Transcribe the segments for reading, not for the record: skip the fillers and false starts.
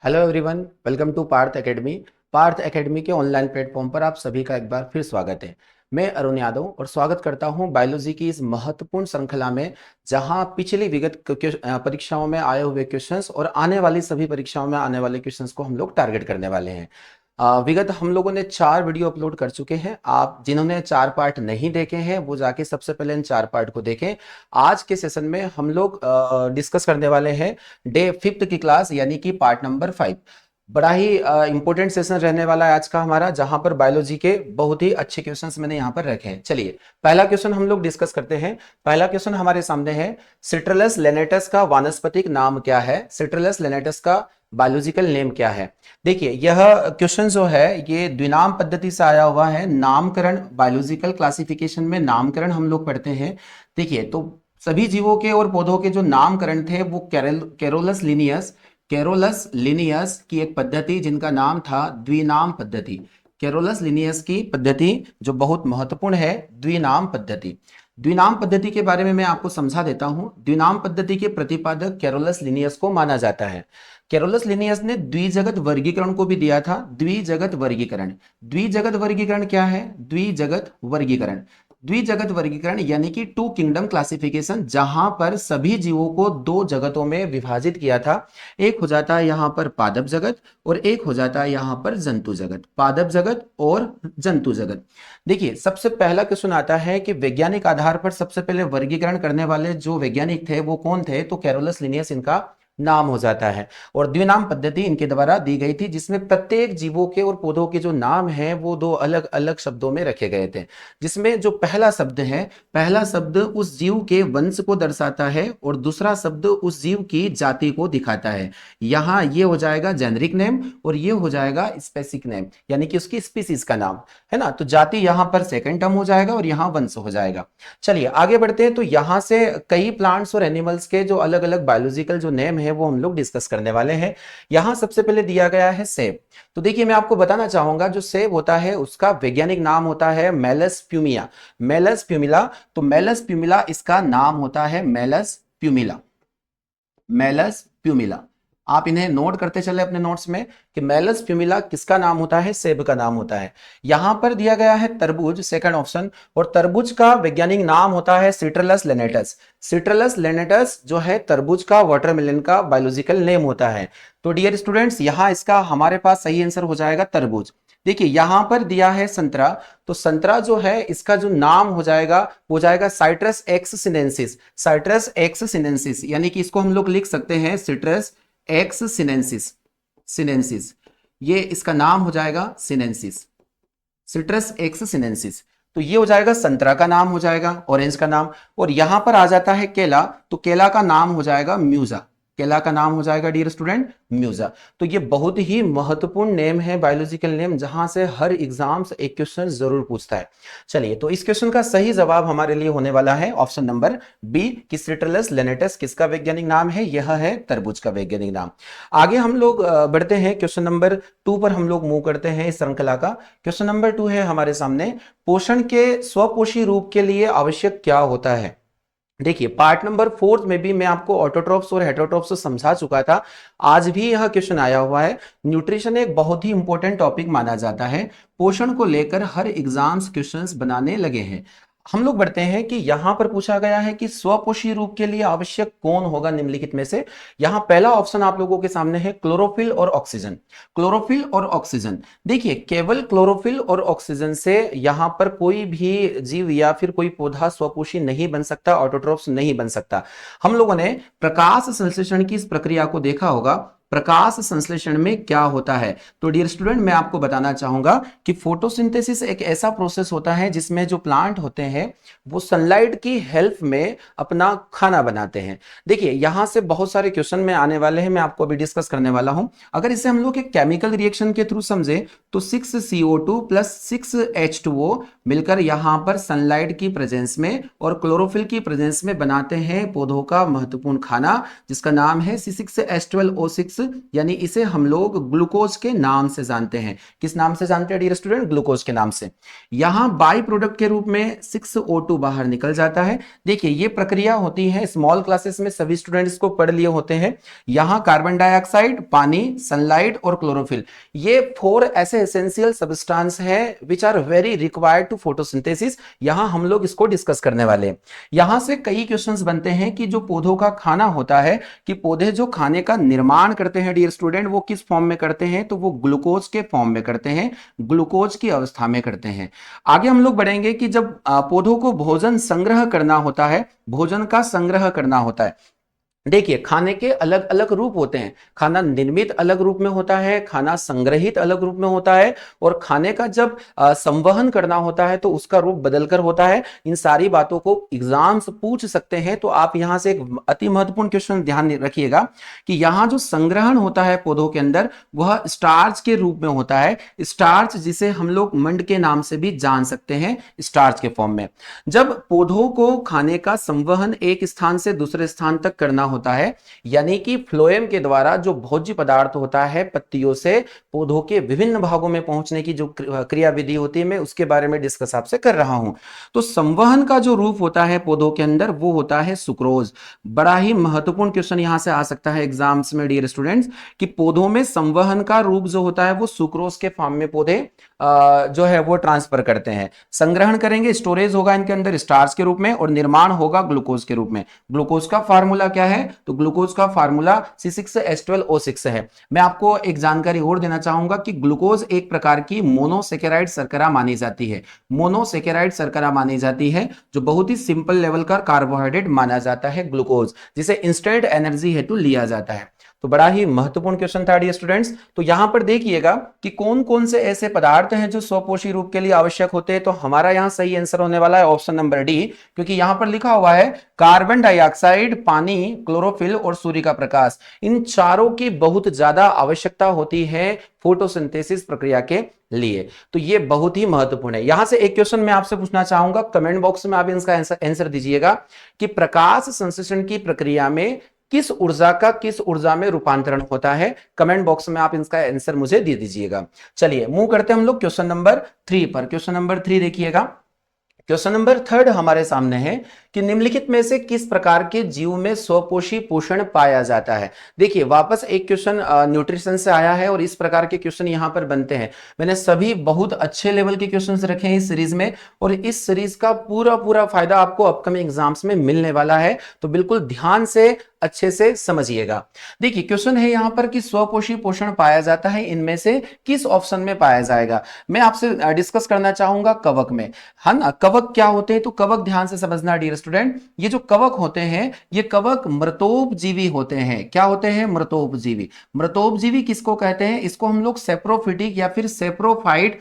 Hello everyone, welcome to Parth academy. Parth academy के online platform पर आप सभी का एक बार फिर स्वागत है। मैं अरुण यादव और स्वागत करता हूं बायोलॉजी की इस महत्वपूर्ण श्रृंखला में, जहां पिछली विगत परीक्षाओं में आए हुए क्वेश्चंस और आने वाली सभी परीक्षाओं में आने वाले क्वेश्चंस को हम लोग टारगेट करने वाले हैं। विगत हम लोगों ने 4 वीडियो अपलोड कर चुके हैं। आप जिन्होंने 4 पार्ट नहीं देखे हैं वो जाके सबसे पहले इन 4 पार्ट को देखें। आज के सेशन में हम लोग डिस्कस करने वाले हैं डे 5th की क्लास, यानी कि पार्ट नंबर 5। बड़ा ही इंपॉर्टेंट सेशन रहने वाला है आज का हमारा, जहां पर बायोलॉजी के बहुत ही अच्छे क्वेश्चंस मैंने यहाँ पर रखे हैं। चलिए पहला क्वेश्चन हम लोग डिस्कस करते हैं। पहला क्वेश्चन हमारे सामने है, सिट्रलस लेनेटस का वानस्पतिक नाम क्या है? सिट्रलस लेनेटस का बायोलॉजिकल नेम क्या है? देखिए यह क्वेश्चन जो है ये द्विनाम पद्धति से आया हुआ है। नामकरण, बायोलॉजिकल क्लासिफिकेशन में नामकरण हम लोग पढ़ते हैं। देखिए तो सभी जीवों के और पौधों के जो नामकरण थे वो कैरोलस लिनियस की एक पद्धति जिनका नाम था द्विनाम पद्धति। कैरोलस लिनियस की पद्धति जो बहुत महत्वपूर्ण है, द्विनाम पद्धति। द्विनाम पद्धति के बारे में मैं आपको समझा देता हूं। द्विनाम पद्धति के प्रतिपादक कैरोलस लिनियस को माना जाता है। कैरोलस लिनियस ने द्विजगत वर्गीकरण को भी दिया था। द्विजगत वर्गीकरण, द्विजगत वर्गीकरण क्या है? द्विजगत वर्गीकरण, द्विजगत वर्गीकरण यानी कि टू किंगडम क्लासिफिकेशन, जहां पर सभी जीवों को 2 जगतों में विभाजित किया था। एक हो जाता है यहां पर पादप जगत और एक हो जाता है यहां पर जंतु जगत। पादप जगत और जंतु जगत। देखिए सबसे पहला क्वेश्चन आता है कि वैज्ञानिक आधार पर सबसे पहले वर्गीकरण करने वाले जो वैज्ञानिक थे वो कौन थे? तो कैरोलस लिनियस इनका नाम हो जाता है। और द्विनाम पद्धति इनके द्वारा दी गई थी, जिसमें प्रत्येक जीवों के और पौधों के जो नाम हैं वो 2 अलग अलग शब्दों में रखे गए थे। जिसमें जो पहला शब्द है, पहला शब्द उस जीव के वंश को दर्शाता है और दूसरा शब्द उस जीव की जाति को दिखाता है। यहां ये हो जाएगा जेनरिक नेम और ये हो जाएगा स्पेसिफिक नेम, यानी कि उसकी स्पीसीज का नाम है ना। तो जाति यहां पर सेकंड टर्म हो जाएगा और यहां वंश हो जाएगा। चलिए आगे बढ़ते हैं। तो यहां से कई प्लांट्स और एनिमल्स के जो अलग अलग बायोलॉजिकल जो नेम है वो हम लोग डिस्कस करने वाले हैं। यहां सबसे पहले दिया गया है सेब। तो देखिए मैं आपको बताना चाहूंगा, जो सेब होता है उसका वैज्ञानिक नाम होता है मेलस प्यूमिया। मेलस प्यूमिला। तो मेलस प्यूमिला इसका नाम होता है, मेलस प्यूमिला। मेलस प्यूमिला। आप इन्हें नोट करते चले अपने नोट्स में कि मेलस प्यूमिला किसका नाम होता है? सेब का नाम होता है। यहां पर दिया गया है तरबूज, सेकंड ऑप्शन, और तरबूज का वैज्ञानिक नाम होता है सिट्रलस लेनेटस। सिट्रलस लेनेटस जो है तरबूज का, वाटरमेलन का बायोलॉजिकल नेम होता है। तो डियर स्टूडेंट्स यहां इसका हमारे पास सही आंसर हो जाएगा तरबूज। देखिए यहां पर दिया है संतरा। तो संतरा जो है इसका जो नाम हो जाएगा citrus x sinensis. Citrus x sinensis, यानी कि इसको हम लोग लिख सकते हैं सिट्रस एक्स सिनेंसिस। सिनेंसिस, ये इसका नाम हो जाएगा सिनेंसिस, सिट्रस एक्स सिनेंसिस। तो ये हो जाएगा संतरा का नाम, हो जाएगा ऑरेंज का नाम। और यहां पर आ जाता है केला। तो केला का नाम हो जाएगा म्यूजा। केला का नाम हो जाएगा डियर स्टूडेंट म्यूजा। तो ये बहुत ही महत्वपूर्ण नेम है, बायोलॉजिकल नेम, जहां से हर एग्जाम से एक क्वेश्चन जरूर पूछता है। चलिए तो इस क्वेश्चन का सही जवाब हमारे लिए होने वाला है ऑप्शन नंबर बी कि सिट्रलस लेनेटस किसका वैज्ञानिक नाम है? यह है तरबूज का वैज्ञानिक नाम। आगे हम लोग बढ़ते हैं, क्वेश्चन नंबर 2 पर हम लोग मूव करते हैं इस श्रृंखला का। क्वेश्चन नंबर 2 है हमारे सामने, पोषण के स्वपोषी रूप के लिए आवश्यक क्या होता है? देखिए पार्ट नंबर 4 में भी मैं आपको ऑटोट्रोफ्स और हेटरोट्रोफ्स समझा चुका था। आज भी यह क्वेश्चन आया हुआ है। न्यूट्रिशन एक बहुत ही इंपॉर्टेंट टॉपिक माना जाता है। पोषण को लेकर हर एग्जाम्स क्वेश्चंस बनाने लगे हैं। हम लोग बढ़ते हैं कि यहां पर पूछा गया है कि स्वपोषी रूप के लिए आवश्यक कौन होगा निम्नलिखित में से? यहां पहला ऑप्शन आप लोगों के सामने है क्लोरोफिल और ऑक्सीजन। क्लोरोफिल और ऑक्सीजन। देखिए केवल क्लोरोफिल और ऑक्सीजन से यहां पर कोई भी जीव या फिर कोई पौधा स्वपोषी नहीं बन सकता, ऑटोट्रोफ्स नहीं बन सकता। हम लोगों ने प्रकाश संश्लेषण की इस प्रक्रिया को देखा होगा। प्रकाश संश्लेषण में क्या होता है? तो डियर स्टूडेंट मैं आपको बताना चाहूंगा कि फोटोसिंथेसिस एक ऐसा प्रोसेस होता है जिसमें जो प्लांट होते हैं वो सनलाइट की हेल्प में अपना खाना बनाते हैं। देखिए यहां से बहुत सारे क्वेश्चन में आने वाले हैं, मैं आपको अभी डिस्कस करने वाला हूं। अगर इसे हम लोग एक केमिकल रिएक्शन के थ्रू समझे तो 6CO2 प्लस 6H2O मिलकर यहां पर सनलाइट की प्रेजेंस में और क्लोरोफिल की प्रेजेंस में बनाते हैं पौधों का महत्वपूर्ण खाना, जिसका नाम है C6H12O6 यानी इसे हम लोग ग्लूकोज के नाम से जानते हैं। किस नाम से जानते हैं डियर स्टूडेंट? ग्लूकोज के नाम से। यहां बाई प्रोडक्ट के रूप में 6O2 बाहर निकल जाता है। देखिए ये प्रक्रिया होती है, स्मॉल क्लासेस में सभी स्टूडेंट्स को पढ़ लिए होते हैं। यहां कार्बन डाइऑक्साइड, पानी, सनलाइट और क्लोरोफिल, ये 4 ऐसे एसेंशियल सब्सटेंस हैं which are very required to photosynthesis. यहां हम लोग इसको डिस्कस करने वाले हैं। यहां से कई क्वेश्चंस बनते हैं कि जो पौधों का खाना होता है, कि पौधे जो खाने का निर्माण करते हैं डियर स्टूडेंट, वो किस फॉर्म में करते हैं? तो वो ग्लूकोज के फॉर्म में करते हैं, ग्लूकोज की अवस्था में करते हैं। आगे हम लोग बढ़ेंगे कि जब पौधों को भोजन संग्रह करना होता है, भोजन का संग्रह करना होता है, देखिए खाने के अलग अलग रूप होते हैं। खाना निर्मित अलग रूप में होता है, खाना संग्रहित अलग रूप में होता है, और खाने का जब संवहन करना होता है तो उसका रूप बदलकर होता है। इन सारी बातों को एग्जाम्स पूछ सकते हैं। तो आप यहां से एक अति महत्वपूर्ण क्वेश्चन ध्यान रखिएगा कि यहां जो संग्रहण होता है पौधों के अंदर, वह स्टार्च के रूप में होता है। स्टार्च जिसे हम लोग मंड के नाम से भी जान सकते हैं, स्टार्च के फॉर्म में। जब पौधों को खाने का संवहन एक स्थान से दूसरे स्थान तक करना होता है, यानी कि फ्लोएम के द्वारा जो भोज्य पदार्थ होता है पत्तियों से पौधों के विभिन्न भागों में पहुंचने की जो क्रिया विधि होती है, मैं उसके बारे में डिस्कस आपसे कर रहा हूं। तो संवहन का जो रूप होता है पौधों के अंदर, वो होता है सुक्रोज। बड़ा ही महत्वपूर्ण क्वेश्चन यहां से आ सकता है एग्जाम्स में डियर स्टूडेंट्स, कि पौधों में संवहन का रूप जो होता है वो सुक्रोज के फॉर्म में पौधे जो है वो ट्रांसफर करते हैं। संग्रहण करेंगे, स्टोरेज होगा इनके अंदर स्टार्च के रूप में, और निर्माण होगा ग्लूकोज के रूप में। ग्लूकोज का फार्मूला क्या है? तो ग्लूकोज का फार्मूला C6H12O6 है। मैं आपको एक जानकारी और देना चाहूंगा कि ग्लूकोज एक प्रकार की मोनोसेकेराइड शर्करा मानी जाती है। मोनोसेकेराइड शर्करा मानी जाती है, जो बहुत ही सिंपल लेवल का कार्बोहाइड्रेट माना जाता है ग्लूकोज, जिसे इंस्टेंट एनर्जी हेतु लिया जाता है। तो बड़ा ही महत्वपूर्ण क्वेश्चन था डियर स्टूडेंट्स। तो यहां पर देखिएगा कि कौन कौन से ऐसे पदार्थ हैं जो स्वपोषी रूप के लिए आवश्यक होते हैं। तो हमारा यहां सही आंसर होने वाला है ऑप्शन नंबर डी, क्योंकि यहां पर लिखा हुआ है कार्बन डाइऑक्साइड, पानी, क्लोरोफिल और सूर्य का प्रकाश। इन चारों की बहुत ज्यादा आवश्यकता होती है फोटोसिंथेसिस प्रक्रिया के लिए। तो ये बहुत ही महत्वपूर्ण है। यहां से एक क्वेश्चन मैं आपसे पूछना चाहूंगा, कमेंट बॉक्स में आप इसका आंसर दीजिएगा कि प्रकाश संश्लेषण की प्रक्रिया में किस ऊर्जा का किस ऊर्जा में रूपांतरण होता है। कमेंट बॉक्स में आप इसका आंसर मुझे दे दीजिएगा। चलिए मूव करते हैं हम लोग क्वेश्चन नंबर 3 पर। क्वेश्चन नंबर 3 देखिएगा। क्वेश्चन नंबर 3 हमारे सामने है कि निम्नलिखित में से किस प्रकार के जीव में स्वपोषी पोषण पाया जाता है। देखिए वापस एक क्वेश्चन न्यूट्रिशन से आया है, और इस प्रकार के क्वेश्चन यहां पर बनते हैं। मैंने सभी बहुत अच्छे लेवल के क्वेश्चंस रखे हैं इस सीरीज में, और इस सीरीज का पूरा पूरा फायदा आपको अपकमिंग एग्जाम्स में मिलने वाला है। तो बिल्कुल ध्यान से अच्छे से समझिएगा। देखिए क्वेश्चन है यहां पर कि स्वपोषी पोषण पाया जाता है, इनमें से किस ऑप्शन में पाया जाएगा। मैं आपसे डिस्कस करना चाहूंगा कवक में, है ना। कवक क्या होते हैं? तो कवक ध्यान से समझना डियर स्टूडेंट, ये जो कवक होते हैं, ये कवक मृतोपजीवी होते हैं। क्या होते हैं? मृतोपजीवी। मृतोपजीवी किसको कहते हैं? इसको हम लोग सेप्रोफिटिक या फिर सेप्रोफाइट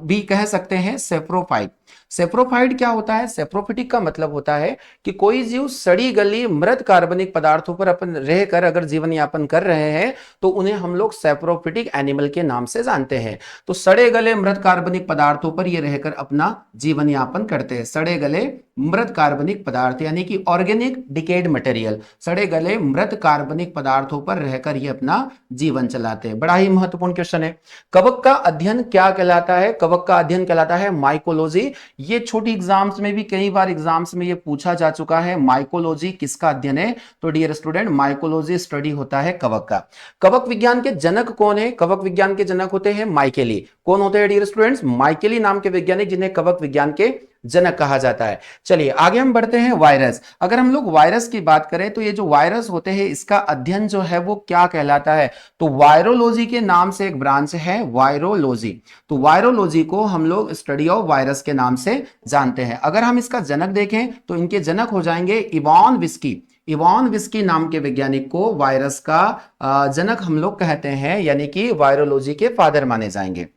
भी कह सकते हैं। सेप्रोफाइट, सेप्रोफाइट क्या होता है? सेप्रोफिटिक का मतलब होता है कि कोई जीव सड़ी गली मृत कार्बनिक पदार्थों पर अपन रहकर अगर जीवन यापन कर रहे हैं, तो उन्हें हम लोग सेप्रोफिटिक एनिमल के नाम से जानते हैं। तो सड़े गले मृत कार्बनिक पदार्थों पर ये रहकर अपना जीवन यापन करते हैं। सड़े गले मृत कार्बनिक पदार्थ यानी कि ऑर्गेनिक डिकेड मटेरियल, सड़े गले मृत कार्बनिक पदार्थों पर रहकर ये अपना जीवन चलाते हैं। बड़ा ही महत्वपूर्ण क्वेश्चन है। कवक का अध्ययन क्या कहलाता है? कवक का अध्ययन कहलाता है माइकोलॉजी। ये छोटी एग्जाम्स में भी कई बार एग्जाम्स में ये पूछा जा चुका है, माइकोलॉजी किसका अध्ययन है? तो डियर स्टूडेंट माइकोलॉजी स्टडी होता है कवक का। कवक विज्ञान के जनक कौन है? कवक विज्ञान के जनक होते हैं माइकेली। कौन होते हैं डियर स्टूडेंट्स? माइकेली नाम के वैज्ञानिक, जिन्हें कवक विज्ञान के जनक कहा जाता है। चलिए आगे हम बढ़ते हैं। वायरस, अगर हम लोग वायरस की बात करें तो ये जो वायरस होते हैं इसका अध्ययन जो है वो क्या कहलाता है? तो वायरोलॉजी के नाम से एक ब्रांच है वायरोलॉजी। तो वायरोलॉजी को हम लोग स्टडी ऑफ वायरस के नाम से जानते हैं। अगर हम इसका जनक देखें तो इनके जनक हो जाएंगे इवान विस्की। इवान विस्की नाम के वैज्ञानिक को वायरस का जनक हम लोग कहते हैं, यानी कि वायरोलॉजी के फादर माने जाएंगे।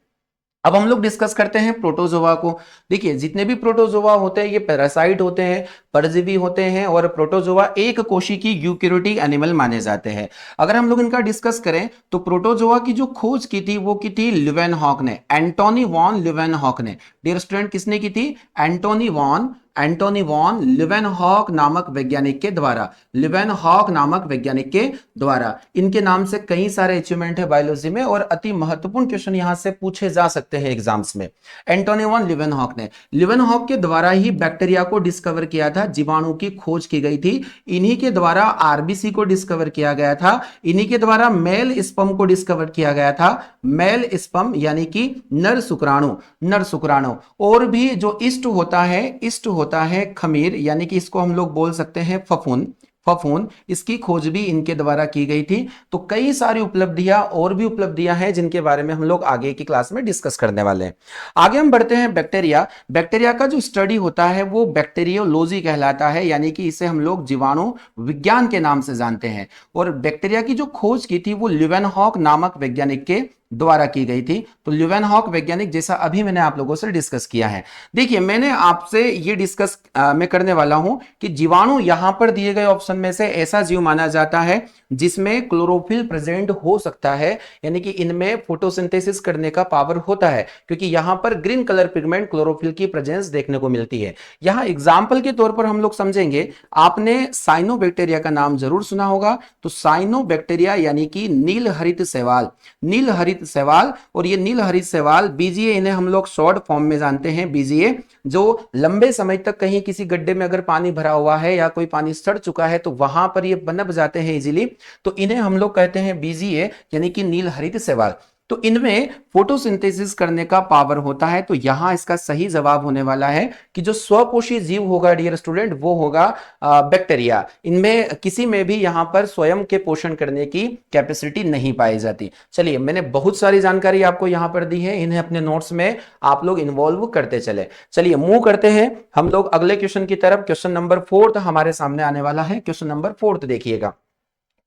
अब हम लोग डिस्कस करते हैं प्रोटोजोआ को। देखिए जितने भी प्रोटोजोआ होते हैं ये पैरासाइट होते हैं, परजीवी होते हैं, और प्रोटोजोआ एक कोशिकी यूकेरियोटिक एनिमल माने जाते हैं। अगर हम लोग इनका डिस्कस करें तो प्रोटोजोआ की जो खोज की थी वो की थी ल्यूवेनहॉक ने, एंटोनी वॉन ल्यूवेनहॉक ने। डियर स्टूडेंट किसने की थी? Antony von Antony von Leeuwenhoek नामक वैज्ञानिक के द्वारा, लीवेनहॉक नामक वैज्ञानिक के द्वारा। इनके नाम से कई सारे अचीवमेंट है बायोलॉजी में और अति महत्वपूर्ण क्वेश्चन यहां से पूछे जा सकते हैं एग्जाम्स में। एंटोनी वॉन लीवेनहॉक ने, लीवेनहॉक के द्वारा ही बैक्टीरिया को डिस्कवर किया था, जीवाणु की खोज की गई थी। इन्हीं के द्वारा आरबीसी को डिस्कवर किया गया था। इन्हीं के द्वारा मेल स्पर्म को डिस्कवर किया गया था। मेल स्पर्म यानी कि नर शुक्राणु, नर शुक्राणु। और भी जो ईस्ट होता है, ईस्ट होता है खमीर, यानी कि इसको हम लोग बोल सकते हैं फफूंद, फफूंद, इसकी खोज भी इनके द्वारा की गई थी। तो कई सारी उपलब्धियां और भी उपलब्धियां हैं जिनके बारे में हम लोग आगे की क्लास में डिस्कस करने वाले हैं। आगे हम बढ़ते हैं बैक्टीरिया। बैक्टीरिया का जो स्टडी होता है वो बैक्टीरियोलॉजी कहलाता है, यानी कि इसे हम लोग जीवाणु विज्ञान के नाम से जानते हैं। और बैक्टीरिया की जो खोज की थी वो लीवेनहॉक नामक वैज्ञानिक के द्वारा की गई थी। तो लीवेनहॉक वैज्ञानिक जैसा अभी मैंने आप लोगों से डिस्कस किया है। देखिए मैंने आपसे ये डिस्कस मैं करने वाला हूं कि जीवाणु यहां पर दिए गए ऑप्शन में से ऐसा जीव माना जाता है जिसमें क्लोरोफिल प्रेजेंट हो सकता है, यानी कि इनमें फोटोसिंथेसिस करने का पावर होता है, क्योंकि यहां पर ग्रीन कलर पिगमेंट क्लोरोफिल की प्रेजेंस देखने को मिलती है। यहां एग्जाम्पल के तौर पर हम लोग समझेंगे, आपने साइनोबैक्टीरिया का नाम जरूर सुना होगा। तो साइनोबैक्टीरिया यानी कि नील हरित शैवाल, नील हरित शैवाल। और ये नील हरित शैवाल बीजीए, इन्हें हम लोग शॉर्ट फॉर्म में जानते हैं बीजीए, जो लंबे समय तक कहीं किसी गड्ढे में अगर पानी भरा हुआ है या कोई पानी सड़ चुका है तो वहां पर ये पनप जाते हैं इजीली, तो इन्हें हम लोग कहते हैं बीजीए यानी कि नील हरित शैवाल। तो इनमें फोटोसिंथेसिस करने का पावर होता है। तो यहां इसका सही जवाब होने वाला है कि जो स्वपोषी जीव होगा डियर स्टूडेंट वो होगा बैक्टीरिया। इनमें किसी में भी यहां पर स्वयं के पोषण करने की कैपेसिटी नहीं पाई जाती। चलिए मैंने बहुत सारी जानकारी आपको यहां पर दी है, इन्हें अपने नोट्स में आप लोग इन्वॉल्व करते चले। चलिए मूव करते हैं हम लोग अगले क्वेश्चन की तरफ। क्वेश्चन नंबर 4 हमारे सामने आने वाला है। क्वेश्चन नंबर 4 देखिएगा।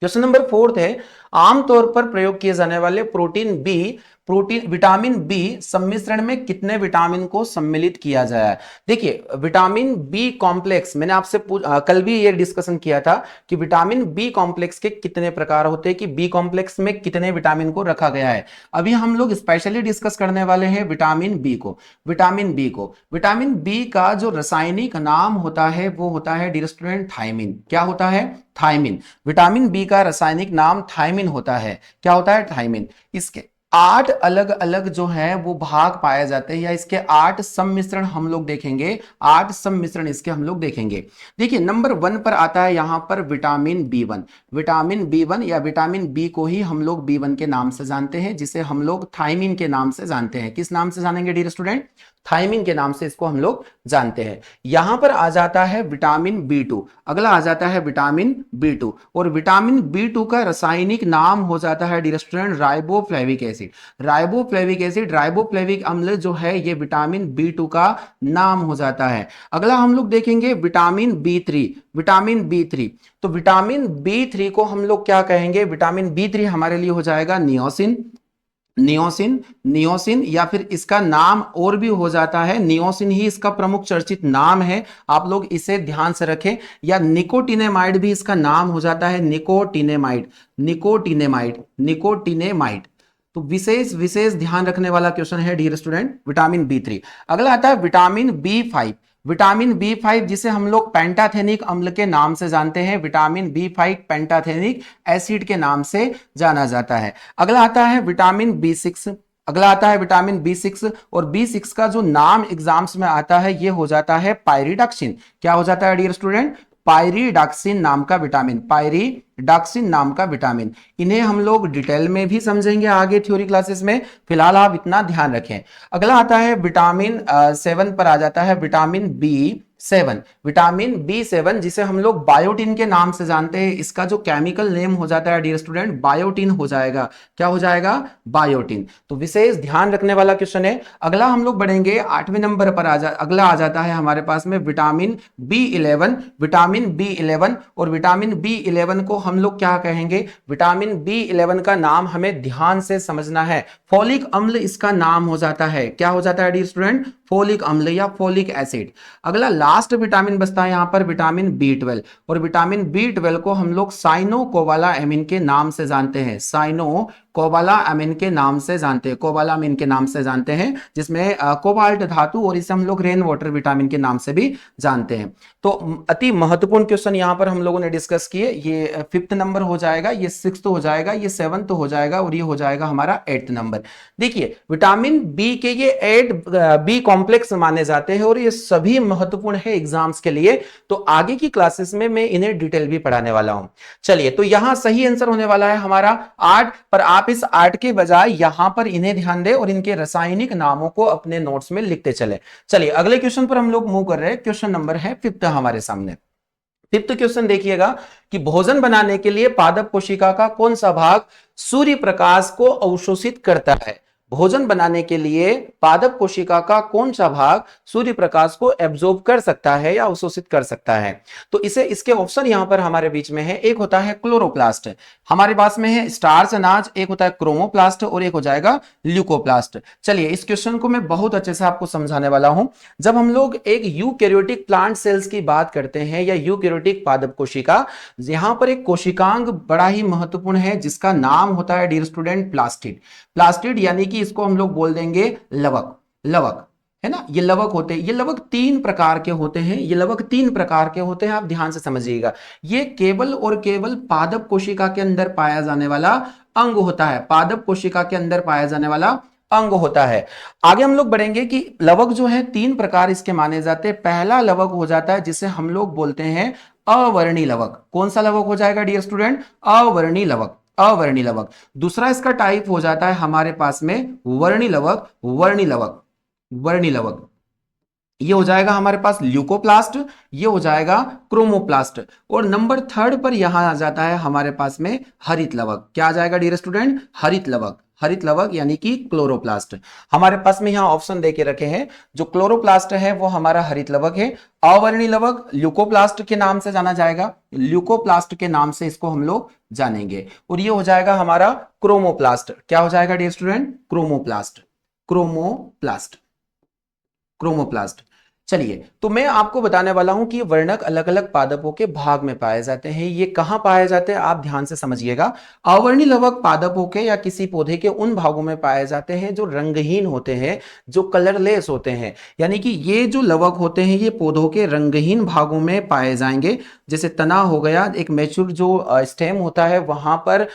क्वेश्चन नंबर 4 है, आमतौर पर प्रयोग किए जाने वाले protein B, protein vitamin B सम्मिश्रण में कितने विटामिन को सम्मिलित किया जाए। देखिए विटामिन बी कॉम्प्लेक्स, मैंने आपसे कल भी ये डिस्कशन किया था कि विटामिन बी कॉम्प्लेक्स के कितने प्रकार होते हैं, कि बी कॉम्प्लेक्स में कितने विटामिन को रखा गया है। अभी हम लोग स्पेशली डिस्कस करने वाले हैं विटामिन बी को। विटामिन बी को, विटामिन बी का जो रासायनिक नाम होता है वो होता है डियर स्टूडेंट थायमिन। क्या होता है? थायमिन। विटामिन बी का रासायनिक नाम थायमिन होता है। क्या होता है? थायमिन। इसके 8 अलग अलग जो है वो भाग पाए जाते हैं, या इसके 8 सम्मिश्रण हम लोग देखेंगे। 8 सम्मिश्रण इसके हम लोग देखेंगे। देखिए नंबर 1 पर आता है यहां पर विटामिन बी1। विटामिन बी1 या विटामिन बी को ही हम लोग बी1 के नाम से जानते हैं, जिसे हम लोग थायमिन के नाम से जानते हैं। किस नाम से जानेंगे डियर स्टूडेंट? थायमिन के नाम से इसको हम लोग जानते हैं। यहां पर आ जाता है विटामिन बी2। अगला आ जाता है विटामिन बी2, और विटामिन बी2 का रासायनिक नाम हो जाता है डियर स्टूडेंट राइबोफ्लेविक एसिड। राइबोफ्लेविक एसिड, राइबोफ्लेविक अम्ल जो है ये विटामिन बी2 का नाम हो जाता है। अगला हम लोग देखेंगे विटामिन बी3। विटामिन बी3, तो विटामिन बी3 को हम लोग क्या कहेंगे? विटामिन बी3 हमारे लिए हो जाएगा नियोसिन। नियोसिन, नियोसिन, या फिर इसका नाम और भी हो जाता है, नियोसिन ही इसका प्रमुख चर्चित नाम है, आप लोग इसे ध्यान से रखें। या निकोटिनेमाइड भी इसका नाम हो जाता है, निकोटिनेमाइड, निकोटिनेमाइड, निकोटिनेमाइड। तो विशेष विशेष ध्यान रखने वाला क्वेश्चन है डियर स्टूडेंट विटामिन बी3। अगला आता है विटामिन बी5। विटामिन बी5 जिसे हम लोग पेंटाथेनिक अम्ल के नाम से जानते हैं, विटामिन बी5 पेंटाथेनिक एसिड के नाम से जाना जाता है। अगला आता है विटामिन बी6। अगला आता है विटामिन बी6, और बी6 का जो नाम एग्जाम्स में आता है ये हो जाता है पायरिडॉक्सिन। क्या हो जाता है डियर स्टूडेंट? पायरिडॉक्सिन नाम का विटामिन, पायरिडॉक्सिन नाम का विटामिन। इन्हें हम लोग डिटेल में भी समझेंगे आगे थ्योरी क्लासेस में, फिलहाल आप इतना ध्यान रखें। अगला आता है विटामिन 7 पर आ जाता है विटामिन बी7। विटामिन बी7 जिसे हम लोग बायोटिन के नाम से जानते हैं, इसका जो केमिकल नेम हो जाता है डियर स्टूडेंट बायोटिन हो जाएगा। क्या हो जाएगा? बायोटिन। तो विशेष ध्यान रखने वाला क्वेश्चन है। अगला हम लोग बढ़ेंगे 8वें नंबर पर अगला आ जाता है हमारे पास में विटामिन बी11। विटामिन बी11, और विटामिन बी11 को हम लोग क्या कहेंगे? विटामिन बी11 का नाम हमें ध्यान से समझना है, फोलिक अम्ल इसका नाम हो जाता है। क्या हो जाता है डियर स्टूडेंट? फोलिक अम्ल या फोलिक एसिड। अगला लास्ट विटामिन बचता है यहां पर विटामिन बी12, और विटामिन बी12 को हम लोग साइनो कोवाला एमिन के नाम से जानते हैं, साइनो कोबालामाइन के नाम से जानते हैं, कोबालामाइन के नाम से जानते हैं, जिसमें कोबाल्ट धातु, और इसे हम लोग रेन वाटर विटामिन के नाम से भी जानते हैं। तो अति महत्वपूर्ण क्वेश्चन यहां पर हम लोगों ने डिस्कस किए। ये 5th नंबर हो जाएगा, ये 6th हो जाएगा, ये 7th हो जाएगा, और ये हो जाएगा हमारा 8th नंबर। देखिए विटामिन बी के ये 8 बी कॉम्प्लेक्स माने जाते हैं, और ये सभी महत्वपूर्ण है एग्जाम्स के लिए। तो आगे की क्लासेस में मैं इन्हें डिटेल भी पढ़ाने वाला हूं। चलिए, तो यहां सही आंसर होने वाला है हमारा 8, पर आप इस 8 के बजाय यहां पर इन्हें ध्यान दें और इनके रासायनिक नामों को अपने नोट्स में लिखते चले। चलिए अगले क्वेश्चन पर हम लोग मूव कर रहे हैं। क्वेश्चन नंबर है 5th हमारे सामने। 5th क्वेश्चन देखिएगा कि भोजन बनाने के लिए पादप कोशिका का कौन सा भाग सूर्य प्रकाश को अवशोषित करता है? भोजन बनाने के लिए पादप कोशिका का कौन सा भाग सूर्य प्रकाश को एब्जॉर्ब कर सकता है या अवशोषित कर सकता है? तो इसे इसके ऑप्शन यहां पर हमारे बीच में है। एक होता है क्लोरोप्लास्ट, हमारे पास में है स्टार्च अनाज, एक होता है क्रोमोप्लास्ट, और एक हो जाएगा ल्यूकोप्लास्ट। चलिए इस क्वेश्चन को मैं बहुत अच्छे से आपको समझाने वाला हूं। जब हम लोग एक यूकैरियोटिक प्लांट सेल्स की बात करते हैं या यूकैरियोटिक पादप कोशिका, यहां पर एक कोशिकांग बड़ा ही महत्वपूर्ण है जिसका नाम होता है डियर स्टूडेंट प्लास्टिड। प्लास्टिड यानी कि इसको हम लोग बोल देंगे लवक। लवक है ना, ये लवक होते हैं। ये लवक 3 प्रकार के होते हैं। ये लवक 3 प्रकार के होते हैं, आप ध्यान से समझिएगा। ये केवल और केवल पादप कोशिका के अंदर पाया जाने वाला अंग होता है। पादप कोशिका के अंदर पाया जाने वाला अंग होता है। आगे हम लोग बढ़ेंगे कि लवक जो है 3 प्रकार इसके माने जाते हैं। पहला लवक हो जाता है जिसे हम लोग बोलते हैं अवर्णी लवक। कौन सा लवक हो जाएगा डियर स्टूडेंट? अवर्णी लवक। अवर्णी लवक। दूसरा इसका टाइप हो जाता है हमारे पास में वर्णी लवक। वर्णी लवक, वर्णी लवक। ये हो जाएगा हमारे पास ल्यूकोप्लास्ट, ये हो जाएगा क्रोमोप्लास्ट, और नंबर 3rd पर यहां आ जाता है हमारे पास में हरित लवक। क्या आ जाएगा डियर स्टूडेंट? हरित लवक। हरित लवक यानी कि क्लोरोप्लास्ट। हमारे पास में यहां ऑप्शन देके रखे हैं। जो क्लोरोप्लास्ट है वो हमारा हरित लवक है। अवर्णी लवक ल्यूकोप्लास्ट के नाम से जाना जाएगा। ल्यूकोप्लास्ट के नाम से इसको हम लोग जानेंगे। और ये हो जाएगा हमारा क्रोमोप्लास्ट। क्या हो जाएगा dear student? Chromoplast. Chromoplast. Chromoplast. चलिए, तो मैं आपको बताने वाला हूं कि वर्णक अलग अलग पादपों के भाग में पाए जाते हैं। ये कहां पाए जाते हैं आप ध्यान से समझिएगा। अवर्णी लवक पादपों के या किसी पौधे के उन भागों में पाए जाते हैं जो रंगहीन होते हैं, जो कलरलेस होते हैं। यानी कि ये जो लवक होते हैं ये पौधों के रंगहीन भागों में पाए जाएंगे। जैसे तना हो गया, एक मैच्योर जो स्टेम होता है वहां पर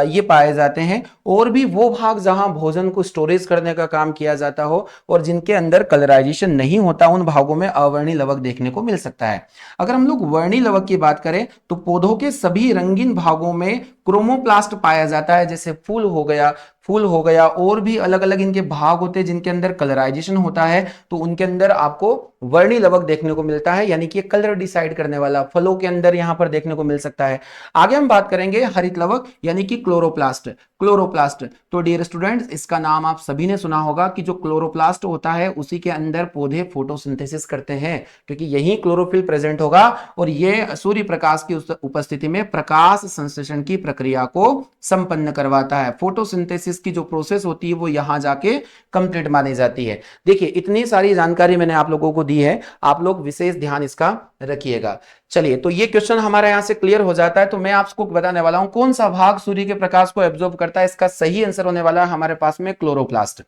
ये पाए जाते हैं। और भी वो भाग जहां भोजन को स्टोरेज करने का काम किया जाता हो और जिनके अंदर कलराइजेशन नहीं होता, उन भागों में अवर्णी लवक देखने को मिल सकता है। अगर हम लोग वर्णी लवक की बात करें तो पौधों के सभी रंगीन भागों में क्रोमोप्लास्ट पाया जाता है। जैसे फूल हो गया, फूल हो गया, और भी अलग अलग इनके भाग होते हैं जिनके अंदर कलराइजेशन होता है, तो उनके अंदर आपको वर्णी लवक देखने को मिलता है। यानी कि कलर डिसाइड करने वाला फलों के अंदर यहां पर देखने को मिल सकता है। आगे हम बात करेंगे हरित लवक यानी कि क्लोरोप्लास्ट। क्लोरोप्लास्ट, तो डियर स्टूडेंट्स इसका नाम आप सभी ने सुना होगा कि जो क्लोरोप्लास्ट होता है उसी के अंदर पौधे फोटोसिंथेसिस करते हैं, क्योंकि यही क्लोरोफिल प्रेजेंट होगा और ये सूर्य प्रकाश की उपस्थिति में प्रकाश संश्लेषण की प्रक्रिया को संपन्न करवाता है। फोटोसिंथेसिस की जो प्रोसेस होती है वो यहां जाके कंप्लीट मानी जाती है। देखिए इतनी सारी जानकारी मैंने आप लोगों को दी है, आप लोग विशेष ध्यान इसका रखिएगा। चलिए, तो ये क्वेश्चन हमारे यहां से क्लियर हो जाता है। तो मैं आपको बताने वाला हूं कौन सा भाग सूर्य के प्रकाश को एब्जॉर्ब करता है। इसका सही आंसर होने वाला है हमारे पास में क्लोरोप्लास्ट।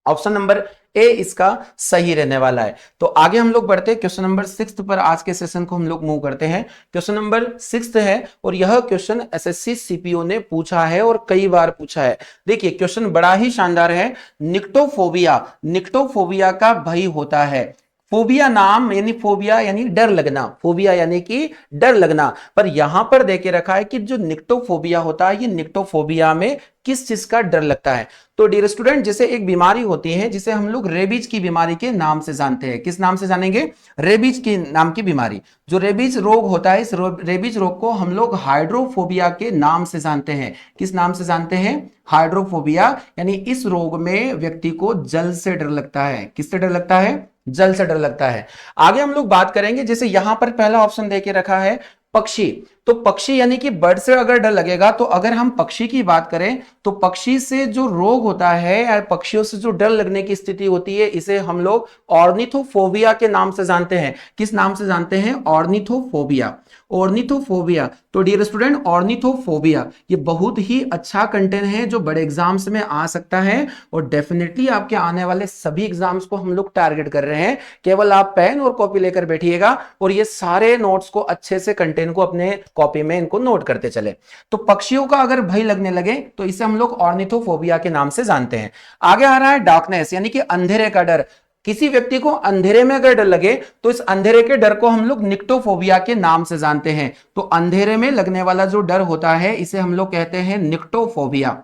ऑप्शन नंबर ए इसका सही रहने वाला है। तो आगे हम लोग बढ़ते हैं क्वेश्चन नंबर 6 पर। आज के सेशन को हम लोग मूव करते हैं। क्वेश्चन नंबर 6 है और यह क्वेश्चन एसएससी सीपीओ ने पूछा है और कई बार पूछा है। देखिए क्वेश्चन बड़ा ही शानदार है। निक्टोफोबिया, निक्टोफोबिया का भय होता है। फोबिया नाम यानी फोबिया यानी डर लगना, फोबिया यानी कि डर लगना, पर यहां पर देके रखा है कि जो निक्टोफोबिया होता है ये निक्टोफोबिया में किस चीज का डर लगता है। तो डियर स्टूडेंट, जैसे एक बीमारी होती है जिसे हम लोग रेबीज की बीमारी के नाम से जानते हैं। किस नाम से जानेंगे? रेबीज की नाम की बीमारी। जो रेबीज रोग होता है, इस रेबीज रोग को हम लोग हाइड्रोफोबिया के नाम से जानते हैं। किस नाम से जानते हैं? हाइड्रोफोबिया। यानी इस रोग में व्यक्ति को जल से डर लगता है। किससे डर लगता है? जल से डर लगता है। आगे हम लोग बात करेंगे, जैसे यहां पर पहला ऑप्शन देके रखा है पक्षी। तो पक्षी यानी कि बर्ड से अगर डर लगेगा, तो अगर हम पक्षी की बात करें तो पक्षी से जो रोग होता है या पक्षियों से जो डर लगने की स्थिति होती है, इसे हम लोग ऑर्निथोफोबिया के नाम से जानते हैं। किस नाम से जानते हैं? ऑर्निथोफोबिया। ऑर्निथोफोबिया। तो डियर स्टूडेंट, ऑर्निथोफोबिया ये बहुत ही अच्छा कंटेंट है जो बड़े एग्जाम्स में आ सकता है, और डेफिनेटली आपके आने वाले सभी एग्जाम्स को हम लोग टारगेट कर रहे हैं। केवल आप पेन और कॉपी लेकर बैठिएगा और ये सारे नोट्स को अच्छे से, कंटेंट को अपने कॉपी में इनको नोट करते चले। तो पक्षियों का अगर भय लगने लगे तो इसे हम लोग ऑर्निथोफोबिया के नाम से जानते हैं। आगे आ रहा है डार्कनेस, यानी कि अंधेरे का डर। किसी व्यक्ति को अंधेरे में अगर डर लगे तो इस अंधेरे के डर को हम लोग निक्टोफोबिया के नाम से जानते हैं। तो अंधेरे में लगने वाला जो डर होता है इसे हम लोग कहते हैं निक्टोफोबिया।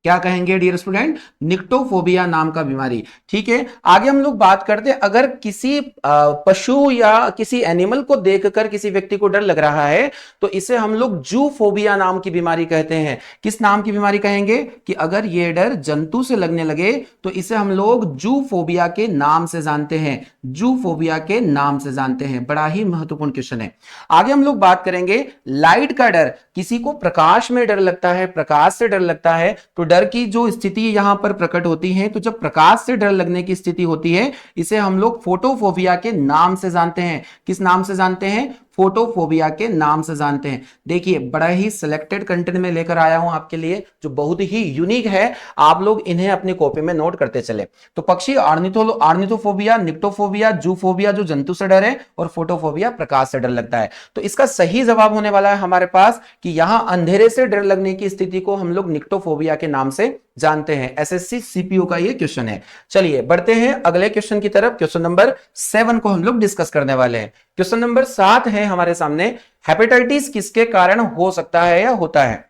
क्या कहेंगे डियर स्टूडेंट? निक्टोफोबिया नाम का बीमारी। ठीक है, आगे हम लोग बात करते हैं, अगर किसी पशु या किसी एनिमल को देखकर किसी व्यक्ति को डर लग रहा है तो इसे हम लोग जूफोबिया नाम की बीमारी कहते हैं। किस नाम की बीमारी कहेंगे? कि अगर ये डर जंतु से लगने लगे तो इसे हम लोग जूफोबिया के नाम से जानते हैं। जूफोबिया के नाम से जानते हैं। बड़ा ही महत्वपूर्ण क्वेश्चन है। आगे हम लोग बात करेंगे लाइट का डर। किसी को प्रकाश में डर लगता है, प्रकाश से डर लगता है, तो डर की जो स्थिति यहां पर प्रकट होती है, तो जब प्रकाश से डर लगने की स्थिति होती है इसे हम लोग फोटोफोबिया के नाम से जानते हैं। किस नाम से जानते हैं? फोटोफोबिया के नाम से जानते हैं। देखिए, बड़ा ही सिलेक्टेड कंटेंट में लेकर आया हूं आपके लिए जो बहुत ही यूनिक है। आप लोग इन्हें अपनी कॉपी में नोट करते चले। तो पक्षी ऑर्निथोफोबिया, निक्टोफोबिया, जूफोबिया जो जंतु से डर है, और फोटोफोबिया प्रकाश से डर लगता है। तो इसका सही जवाब होने वाला है हमारे पास कि यहां अंधेरे से डर लगने की स्थिति को हम लोग निक्टोफोबिया के नाम से जानते हैं। एसएससी सीपीयू का ये क्वेश्चन है। चलिए बढ़ते हैं अगले क्वेश्चन की तरफ। क्वेश्चन नंबर 7 को हम लोग डिस्कस करने वाले हैं। क्वेश्चन नंबर 7 है हमारे सामने, हेपेटाइटिस किसके कारण हो सकता है या होता है?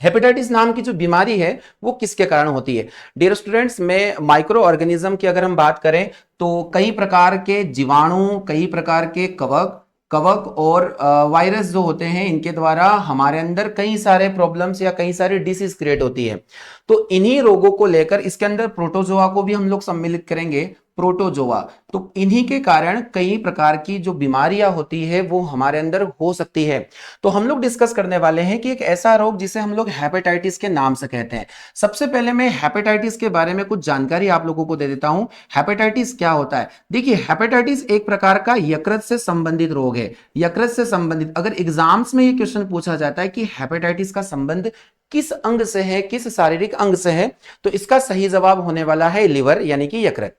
हेपेटाइटिस नाम की जो बीमारी है वो किसके कारण होती है? डियर स्टूडेंट्स, में माइक्रो ऑर्गेनिज्म की अगर हम बात करें तो कई प्रकार के जीवाणु, कई प्रकार के कवक और वायरस जो होते हैं, इनके द्वारा हमारे अंदर कई सारे प्रॉब्लम्स या कई सारी डिसीज क्रिएट होती है। तो इन्हीं रोगों को लेकर इसके अंदर प्रोटोजोआ को भी हम लोग सम्मिलित करेंगे, प्रोटोजोआ। तो इन्हीं के कारण कई प्रकार की जो बीमारियां होती है वो हमारे अंदर हो सकती है। तो हम लोग डिस्कस करने वाले हैं कि एक ऐसा रोग जिसे हम लोग हेपेटाइटिस के नाम से कहते हैं। सबसे पहले मैं हेपेटाइटिस के बारे में कुछ जानकारी आप लोगों को दे देता हूं। हेपेटाइटिस क्या होता है? देखिए, हेपेटाइटिस एक प्रकार का यकृत से संबंधित रोग है। यकृत से संबंधित, अगर एग्जाम्स में ये क्वेश्चन पूछा जाता है कि हेपेटाइटिस का संबंध किस अंग से है, किस शारीरिक अंग से है, तो इसका सही जवाब होने वाला है लिवर यानी कि यकृत।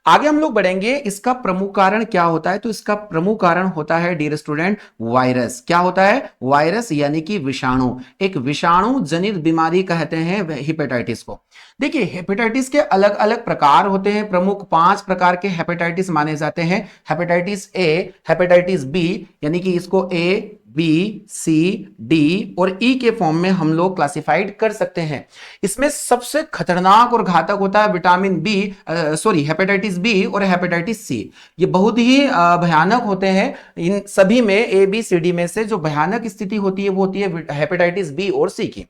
आगे हम लोग बढ़ेंगे, इसका प्रमुख कारण क्या होता है? तो इसका प्रमुख कारण होता है डियर स्टूडेंट वायरस। क्या होता है? वायरस यानी कि विषाणु। एक विषाणु जनित बीमारी कहते हैं हेपेटाइटिस को। देखिए, हेपेटाइटिस के अलग अलग प्रकार होते हैं। प्रमुख 5 प्रकार के हेपेटाइटिस माने जाते हैं। हेपेटाइटिस ए, हेपेटाइटिस बी यानी कि इसको ए, बी, सी, डी और ई के फॉर्म में हम लोग क्लासिफाइड कर सकते हैं। इसमें सबसे खतरनाक और घातक होता है विटामिन बी, हेपेटाइटिस बी और हेपेटाइटिस सी। ये बहुत ही भयानक होते हैं। इन सभी में ए, बी, सी, डी में से जो भयानक स्थिति होती है वो होती है हेपेटाइटिस बी और सी की।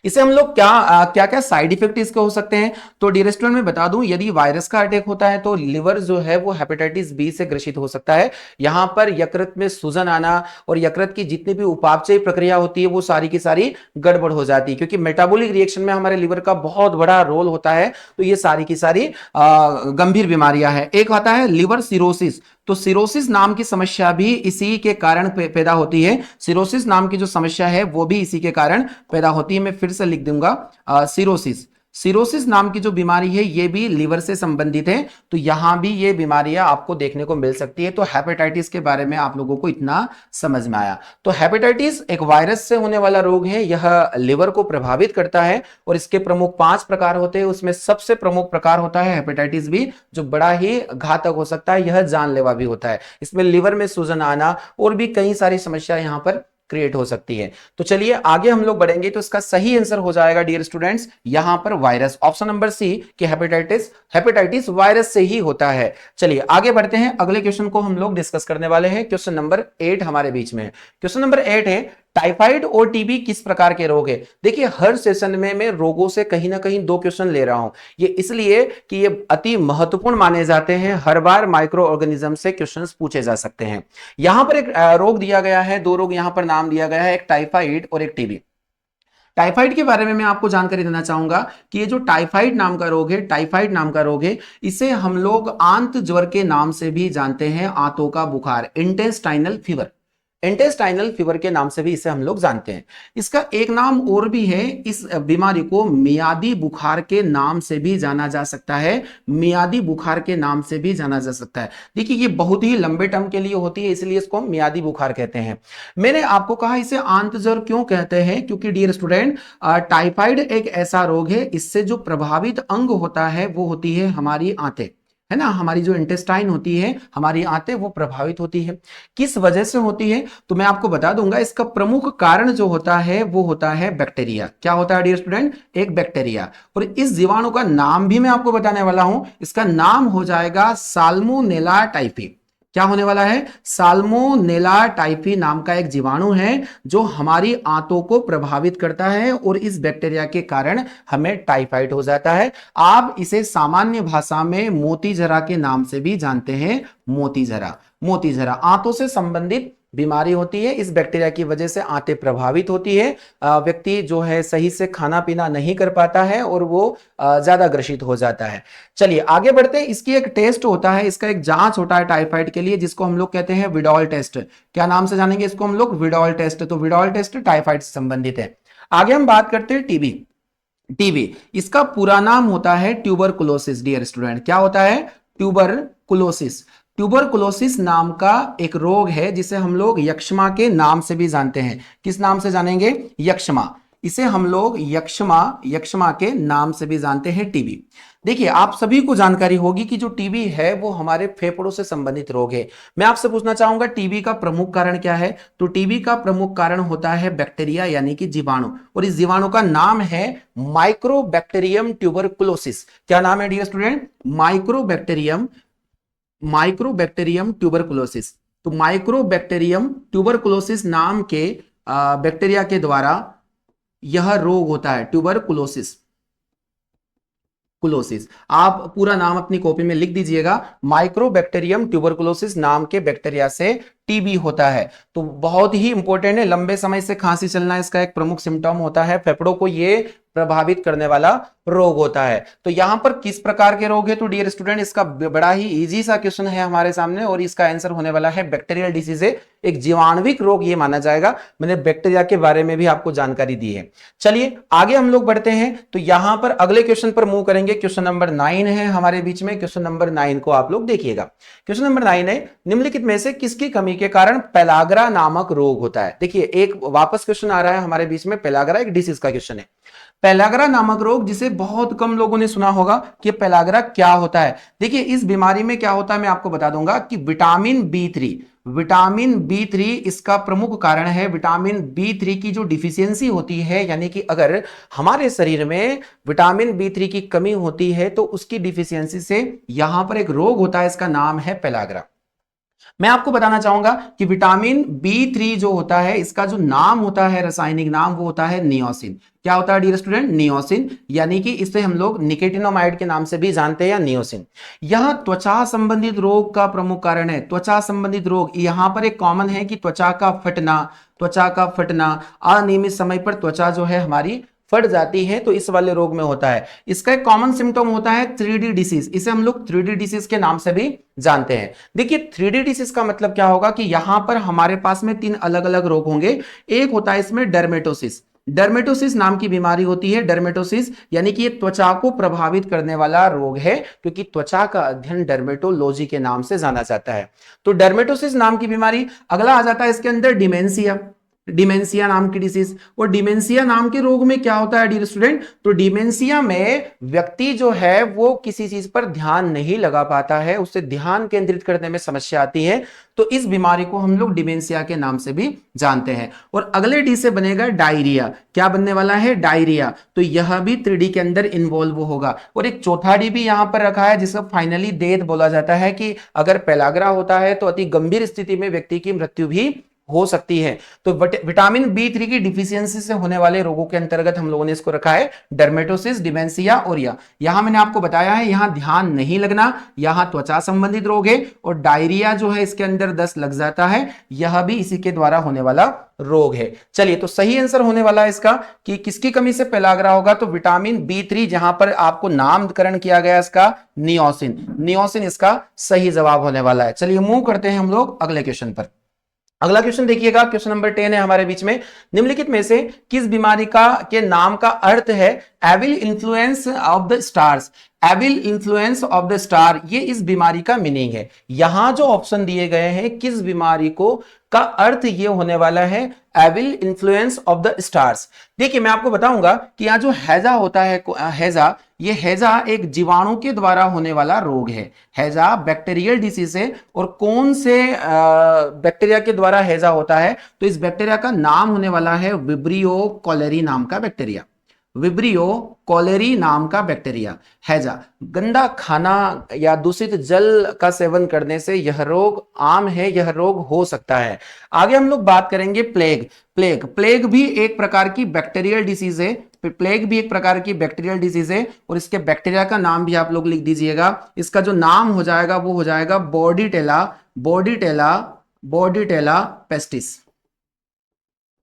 इसे हम लोग क्या क्या साइड इफेक्ट इसके हो सकते हैं? तो डियर स्टूडेंट मैं बता दूं, यदि वायरस का अटैक होता है तो लिवर जो है वो हेपेटाइटिस बी से ग्रसित हो सकता है। यहां पर यकृत में सूजन आना और यकृत की जितनी भी उपापचय प्रक्रिया होती है वो सारी की सारी गड़बड़ हो जाती है, क्योंकि मेटाबॉलिक रिएक्शन में हमारे लिवर का बहुत बड़ा रोल होता है। तो ये सारी की सारी गंभीर बीमारियां हैं। एक आता है लिवर सिरोसिस। तो सिरोसिस नाम की समस्या भी इसी के कारण पैदा होती है। सिरोसिस नाम की जो समस्या है वो भी इसी के कारण पैदा होती है। मैं फिर से लिख दूंगा, सिरोसिस नाम की जो बीमारी है ये भी लीवर से संबंधित है। तो यहां भी ये बीमारियां आपको देखने को मिल सकती है। तो हेपेटाइटिस के बारे में आप लोगों को इतना समझ में आया। तो हेपेटाइटिस एक वायरस से होने वाला रोग है। यह लिवर को प्रभावित करता है और इसके प्रमुख 5 प्रकार होते हैं। उसमें सबसे प्रमुख प्रकार होता है हेपेटाइटिस बी, जो बड़ा ही घातक हो सकता है। यह जानलेवा भी होता है। इसमें लिवर में सूजन आना और भी कई सारी समस्या यहां पर क्रिएट हो सकती है। तो चलिए आगे हम लोग बढ़ेंगे। तो इसका सही आंसर हो जाएगा डियर स्टूडेंट्स यहां पर वायरस, ऑप्शन नंबर सी कि हेपेटाइटिस वायरस से ही होता है। चलिए आगे बढ़ते हैं। अगले क्वेश्चन को हम लोग डिस्कस करने वाले हैं। क्वेश्चन नंबर 8 हमारे बीच में है। क्वेश्चन नंबर 8 है, टाइफाइड और टीबी किस प्रकार के रोग है? देखिए हर सेशन में मैं रोगों से कहीं ना कहीं 2 क्वेश्चन ले रहा हूं, ये इसलिए कि ये अति महत्वपूर्ण माने जाते हैं। हर बार माइक्रो ऑर्गेनिज्म से क्वेश्चंस पूछे जा सकते हैं। यहां पर एक रोग दिया गया है, 2 रोग यहां पर नाम दिया गया है, एक टाइफाइड और एक टीबी। टाइफाइड के बारे में मैं आपको जानकारी देना चाहूंगा कि ये जो टाइफाइड नाम का रोग है, टाइफाइड नाम का रोग है, इसे हम लोग आंत ज्वर के नाम से भी जानते हैं। आंतों का बुखार, इंटेस्टाइनल फीवर, इंटेस्टाइनल फीवर के नाम से भी इसे हम लोग जानते हैं। इसका एक नाम और भी है, इस बीमारी को मियादी बुखार के नाम से भी जाना जा सकता है। मियादी बुखार के नाम से भी जाना जा सकता है। देखिए ये बहुत ही लंबे टर्म के लिए होती है, इसलिए इसको मियादी बुखार कहते हैं। मैंने आपको कहा इसे आंत ज्वर क्यों कहते हैं, क्योंकि डियर स्टूडेंट टाइफाइड एक ऐसा रोग है, इससे जो प्रभावित अंग होता है वो होती है हमारी आंतें, है ना। हमारी जो इंटेस्टाइन होती है, हमारी आंतें, वो प्रभावित होती है। किस वजह से होती है तो मैं आपको बता दूंगा। इसका प्रमुख कारण जो होता है वो होता है बैक्टीरिया। क्या होता है डियर स्टूडेंट? एक बैक्टीरिया। और इस जीवाणु का नाम भी मैं आपको बताने वाला हूं। इसका नाम हो जाएगा साल्मोनेला टाइफी। क्या होने वाला है? साल्मोनेला टाइफी नाम का एक जीवाणु है जो हमारी आंतों को प्रभावित करता है और इस बैक्टीरिया के कारण हमें टाइफाइड हो जाता है। आप इसे सामान्य भाषा में मोती जरा के नाम से भी जानते हैं। मोती जरा, मोती जरा आंतों से संबंधित बीमारी होती है। इस बैक्टीरिया की वजह से आंतें प्रभावित होती है। व्यक्ति जो है सही से खाना पीना नहीं कर पाता है और वो ज्यादा ग्रसित हो जाता है। चलिए आगे बढ़ते हैं। इसकी एक टेस्ट होता है, इसका एक जांच होता है टाइफाइड के लिए, जिसको हम लोग कहते हैं विडॉल टेस्ट। क्या नाम से जानेंगे इसको हम लोग? विडॉल टेस्ट। तो विडॉल टेस्ट टाइफाइड से संबंधित है। आगे हम बात करते हैं टीबी। टीबी इसका पूरा नाम होता है ट्यूबरकुलोसिस। डियर स्टूडेंट, क्या होता है? ट्यूबरकुलोसिस। ट्यूबरकुलोसिस नाम का एक रोग है जिसे हम लोग यक्ष्मा के नाम से भी जानते हैं। किस नाम से जानेंगे? यक्ष्मा। इसे हम लोग यक्ष्मा के नाम से भी जानते हैं, टीबी। देखिए आप सभी को जानकारी होगी कि जो टीबी है वो हमारे फेफड़ों से संबंधित रोग है। मैं आपसे पूछना चाहूंगा टीबी का प्रमुख कारण क्या है? तो टीबी का प्रमुख कारण होता है बैक्टीरिया यानी कि जीवाणु, और इस जीवाणु का नाम है माइक्रोबैक्टीरियम ट्यूबरकुलोसिस। क्या नाम है dear student? Microbacterium, microbacterium tuberculosis. तो माइक्रोबैक्टीरियम ट्यूबरकुलोसिस नाम के बैक्टीरिया के द्वारा यह रोग होता है, ट्यूबरकुलोसिस। कुलोसिस आप पूरा नाम अपनी कॉपी में लिख दीजिएगा। माइक्रोबैक्टीरियम ट्यूबरकुलोसिस नाम के बैक्टीरिया से टीबी होता है। तो बहुत ही इंपॉर्टेंट है। लंबे समय से खांसी चलना इसका एक प्रमुख सिम्टम होता है। फेफड़ों को ये प्रभावित करने वाला रोग होता है। तो यहां पर किस प्रकार के रोग है? तो डियर स्टूडेंट इसका बड़ा ही इजी सा क्वेश्चन है हमारे सामने और इसका आंसर होने वाला है बैक्टीरियल डिसीज है। एक जीवाणुविक रोग ये माना जाएगा। मैंने बैक्टीरिया के बारे में भी आपको जानकारी दी है। चलिए आगे हम लोग बढ़ते हैं। तो यहां पर अगले क्वेश्चन पर मूव करेंगे। क्वेश्चन नंबर 9 है हमारे बीच में। क्वेश्चन नंबर 9 को आप लोग देखिएगा। क्वेश्चन नंबर 9 है, निम्नलिखित में से किसकी कमी के कारण पेलाग्रा नामक रोग होता है? देखिए एक वापस क्वेश्चन आ रहा है हमारे बीच में। पेलाग्रा एक डिसीज का क्वेश्चन है। पेलाग्रा नामक रोग, जिसे बहुत कम लोगों ने सुना होगा कि पेलाग्रा क्या होता है। देखिए इस बीमारी में क्या होता है मैं आपको बता दूंगा कि विटामिन बी3, विटामिन बी3 इसका प्रमुख कारण है। विटामिन बी3 की जो डिफिशियंसी होती है, यानी कि अगर हमारे शरीर में विटामिन बी3 की कमी होती है तो उसकी डिफिशियंसी से यहां पर एक रोग होता है, इसका नाम है पेलाग्रा। मैं आपको बताना चाहूंगा कि विटामिन बी3 जो होता है, इसका जो नाम होता है, रासायनिक नाम, वो होता है नियोसिन। क्या होता है डियर स्टूडेंट? नियोसिन, यानी कि इसे हम लोग निकेटिनोमाइड के नाम से भी जानते हैं, या नियोसिन। यह त्वचा संबंधित रोग का प्रमुख कारण है। त्वचा संबंधित रोग यहां पर एक कॉमन है कि त्वचा का फटना, त्वचा का फटना, अनियमित समय पर त्वचा जो है हमारी फट जाती है, तो इस वाले रोग में होता है। इसका एक कॉमन सिम्टम होता है 3D डिसीज। इसे हम लोग 3D डिसीज के नाम से भी जानते हैं। देखिए 3D डिसीज का मतलब क्या होगा कि यहां पर हमारे पास में 3 अलग अलग रोग होंगे। एक होता है इसमें डर्मेटोसिस। डर्मेटोसिस नाम की बीमारी होती है। डर्मेटोसिस यानी कि ये त्वचा को प्रभावित करने वाला रोग है, क्योंकि त्वचा का अध्ययन डर्मेटोलॉजी के नाम से जाना जाता है। तो डर्मेटोसिस नाम की बीमारी। अगला आ जाता है इसके अंदर डिमेंशिया। डिमेंशिया नाम की डिसीज। और डिमेंशिया नाम के रोग में क्या होता है डियर स्टूडेंट? तो डिमेंशिया में व्यक्ति जो है वो किसी चीज पर ध्यान नहीं लगा पाता है, उससे ध्यान केंद्रित करने में समस्या आती है। तो इस बीमारी को हम लोग डिमेंशिया के नाम से भी जानते हैं। और अगले डी से बनेगा डायरिया। क्या बनने वाला है? डायरिया। तो यह भी 3D के अंदर इन्वॉल्व होगा। और एक चौथा डी भी यहां पर रखा है जिसका फाइनली डेथ बोला जाता है, कि अगर पेलाग्रा होता है तो अति गंभीर स्थिति में व्यक्ति की मृत्यु भी हो सकती है। तो विटामिन बी3 की डिफिशियंसी से होने वाले रोगों के अंतर्गत हम लोगों ने इसको रखा है डर्मेटोसिस, डिमेंशिया और यहां मैंने आपको बताया है, यहां ध्यान नहीं लगना, यहां त्वचा संबंधित रोग है और डायरिया जो है इसके अंदर दस्त लग जाता है, यह भी इसी के द्वारा होने वाला रोग है। चलिए, तो सही आंसर होने वाला है इसका कि किसकी कमी से पेलाग्रा होगा, तो विटामिन बी3, जहां पर आपको नामकरण किया गया इसका नियोसिन, नियोसिन इसका सही जवाब होने वाला है। चलिए मूव करते हैं हम लोग अगले क्वेश्चन पर। अगला क्वेश्चन देखिएगा, क्वेश्चन नंबर 10 है हमारे बीच में। निम्नलिखित में से किस बीमारी का के नाम का अर्थ है evil influence of the stars? Evil influence of the star, ये इस बीमारी का मीनिंग है। यहां जो ऑप्शन दिए गए हैं किस बीमारी को का अर्थ ये होने वाला है evil influence of the stars. देखिए मैं आपको बताऊंगा कि यहां जो हैजा होता है, हैजा, ये हैजा एक जीवाणु के द्वारा होने वाला रोग है। हैजा बैक्टीरियल डिसीज है। और कौन से बैक्टीरिया के द्वारा हैजा होता है, तो इस बैक्टीरिया का नाम होने वाला है विब्रियो कॉलेरी नाम का बैक्टीरिया। विब्रियो कॉलेरी नाम का बैक्टीरिया हैजा। गंदा खाना या दूषित जल का सेवन करने से यह रोग आम है, यह रोग हो सकता है। आगे हम लोग बात करेंगे प्लेग। प्लेग भी एक प्रकार की बैक्टीरियल डिसीज है। प्लेग भी एक प्रकार की बैक्टीरियल डिजीज है और इसके बैक्टीरिया का नाम भी आप लोग लिख दीजिएगा। इसका जो नाम हो जाएगा वो हो जाएगा बॉर्डीटेला पेस्टिस।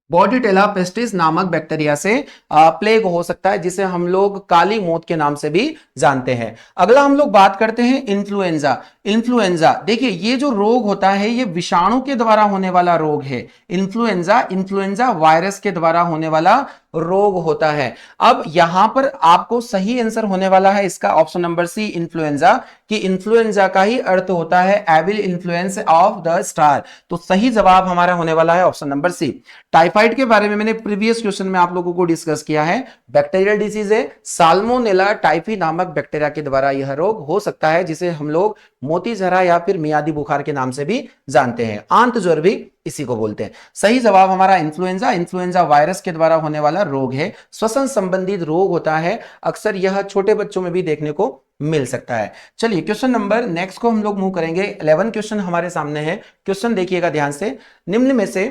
बॉर्डीटेला पेस्टिस नामक बैक्टीरिया से प्लेग हो सकता है, जिसे हम लोग काली मौत के नाम से भी जानते हैं। अगला हम लोग बात करते हैं इन्फ्लुएंजा। इन्फ्लुएंजा, देखिए ये जो रोग होता है ये विषाणु के द्वारा होने वाला रोग है। इन्फ्लुएंजा वायरस के द्वारा होने वाला रोग होता है। अब यहां पर आपको सही आंसर होने वाला है इसका ऑप्शन नंबर सी, इन्फ्लुएंजा, कि इन्फ्लुएंजा का ही अर्थ होता है evil influence of the star. तो सही जवाब हमारा होने वाला है ऑप्शन नंबर सी। टाइफाइड के बारे में मैंने प्रीवियस क्वेश्चन में आप लोगों को डिस्कस किया है, बैक्टीरियल डिसीज है। साल्मोनेला टाइफी नामक बैक्टीरिया के द्वारा यह रोग हो सकता है, जिसे हम लोग मोतीझरा या फिर मियादी बुखार के नाम से भी जानते हैं। आंत ज्वर भी इसी को बोलते हैं। सही जवाब हमारा इन्फ्लुएंजा वायरस के द्वारा होने वाला रोग है। श्वसन संबंधित रोग होता है, अक्सर यह छोटे बच्चों में भी देखने को मिल सकता है। चलिए क्वेश्चन नंबर नेक्स्ट को हम लोग मूव करेंगे। 11 क्वेश्चन हमारे सामने है। क्वेश्चन देखिएगा ध्यान से। निम्न में से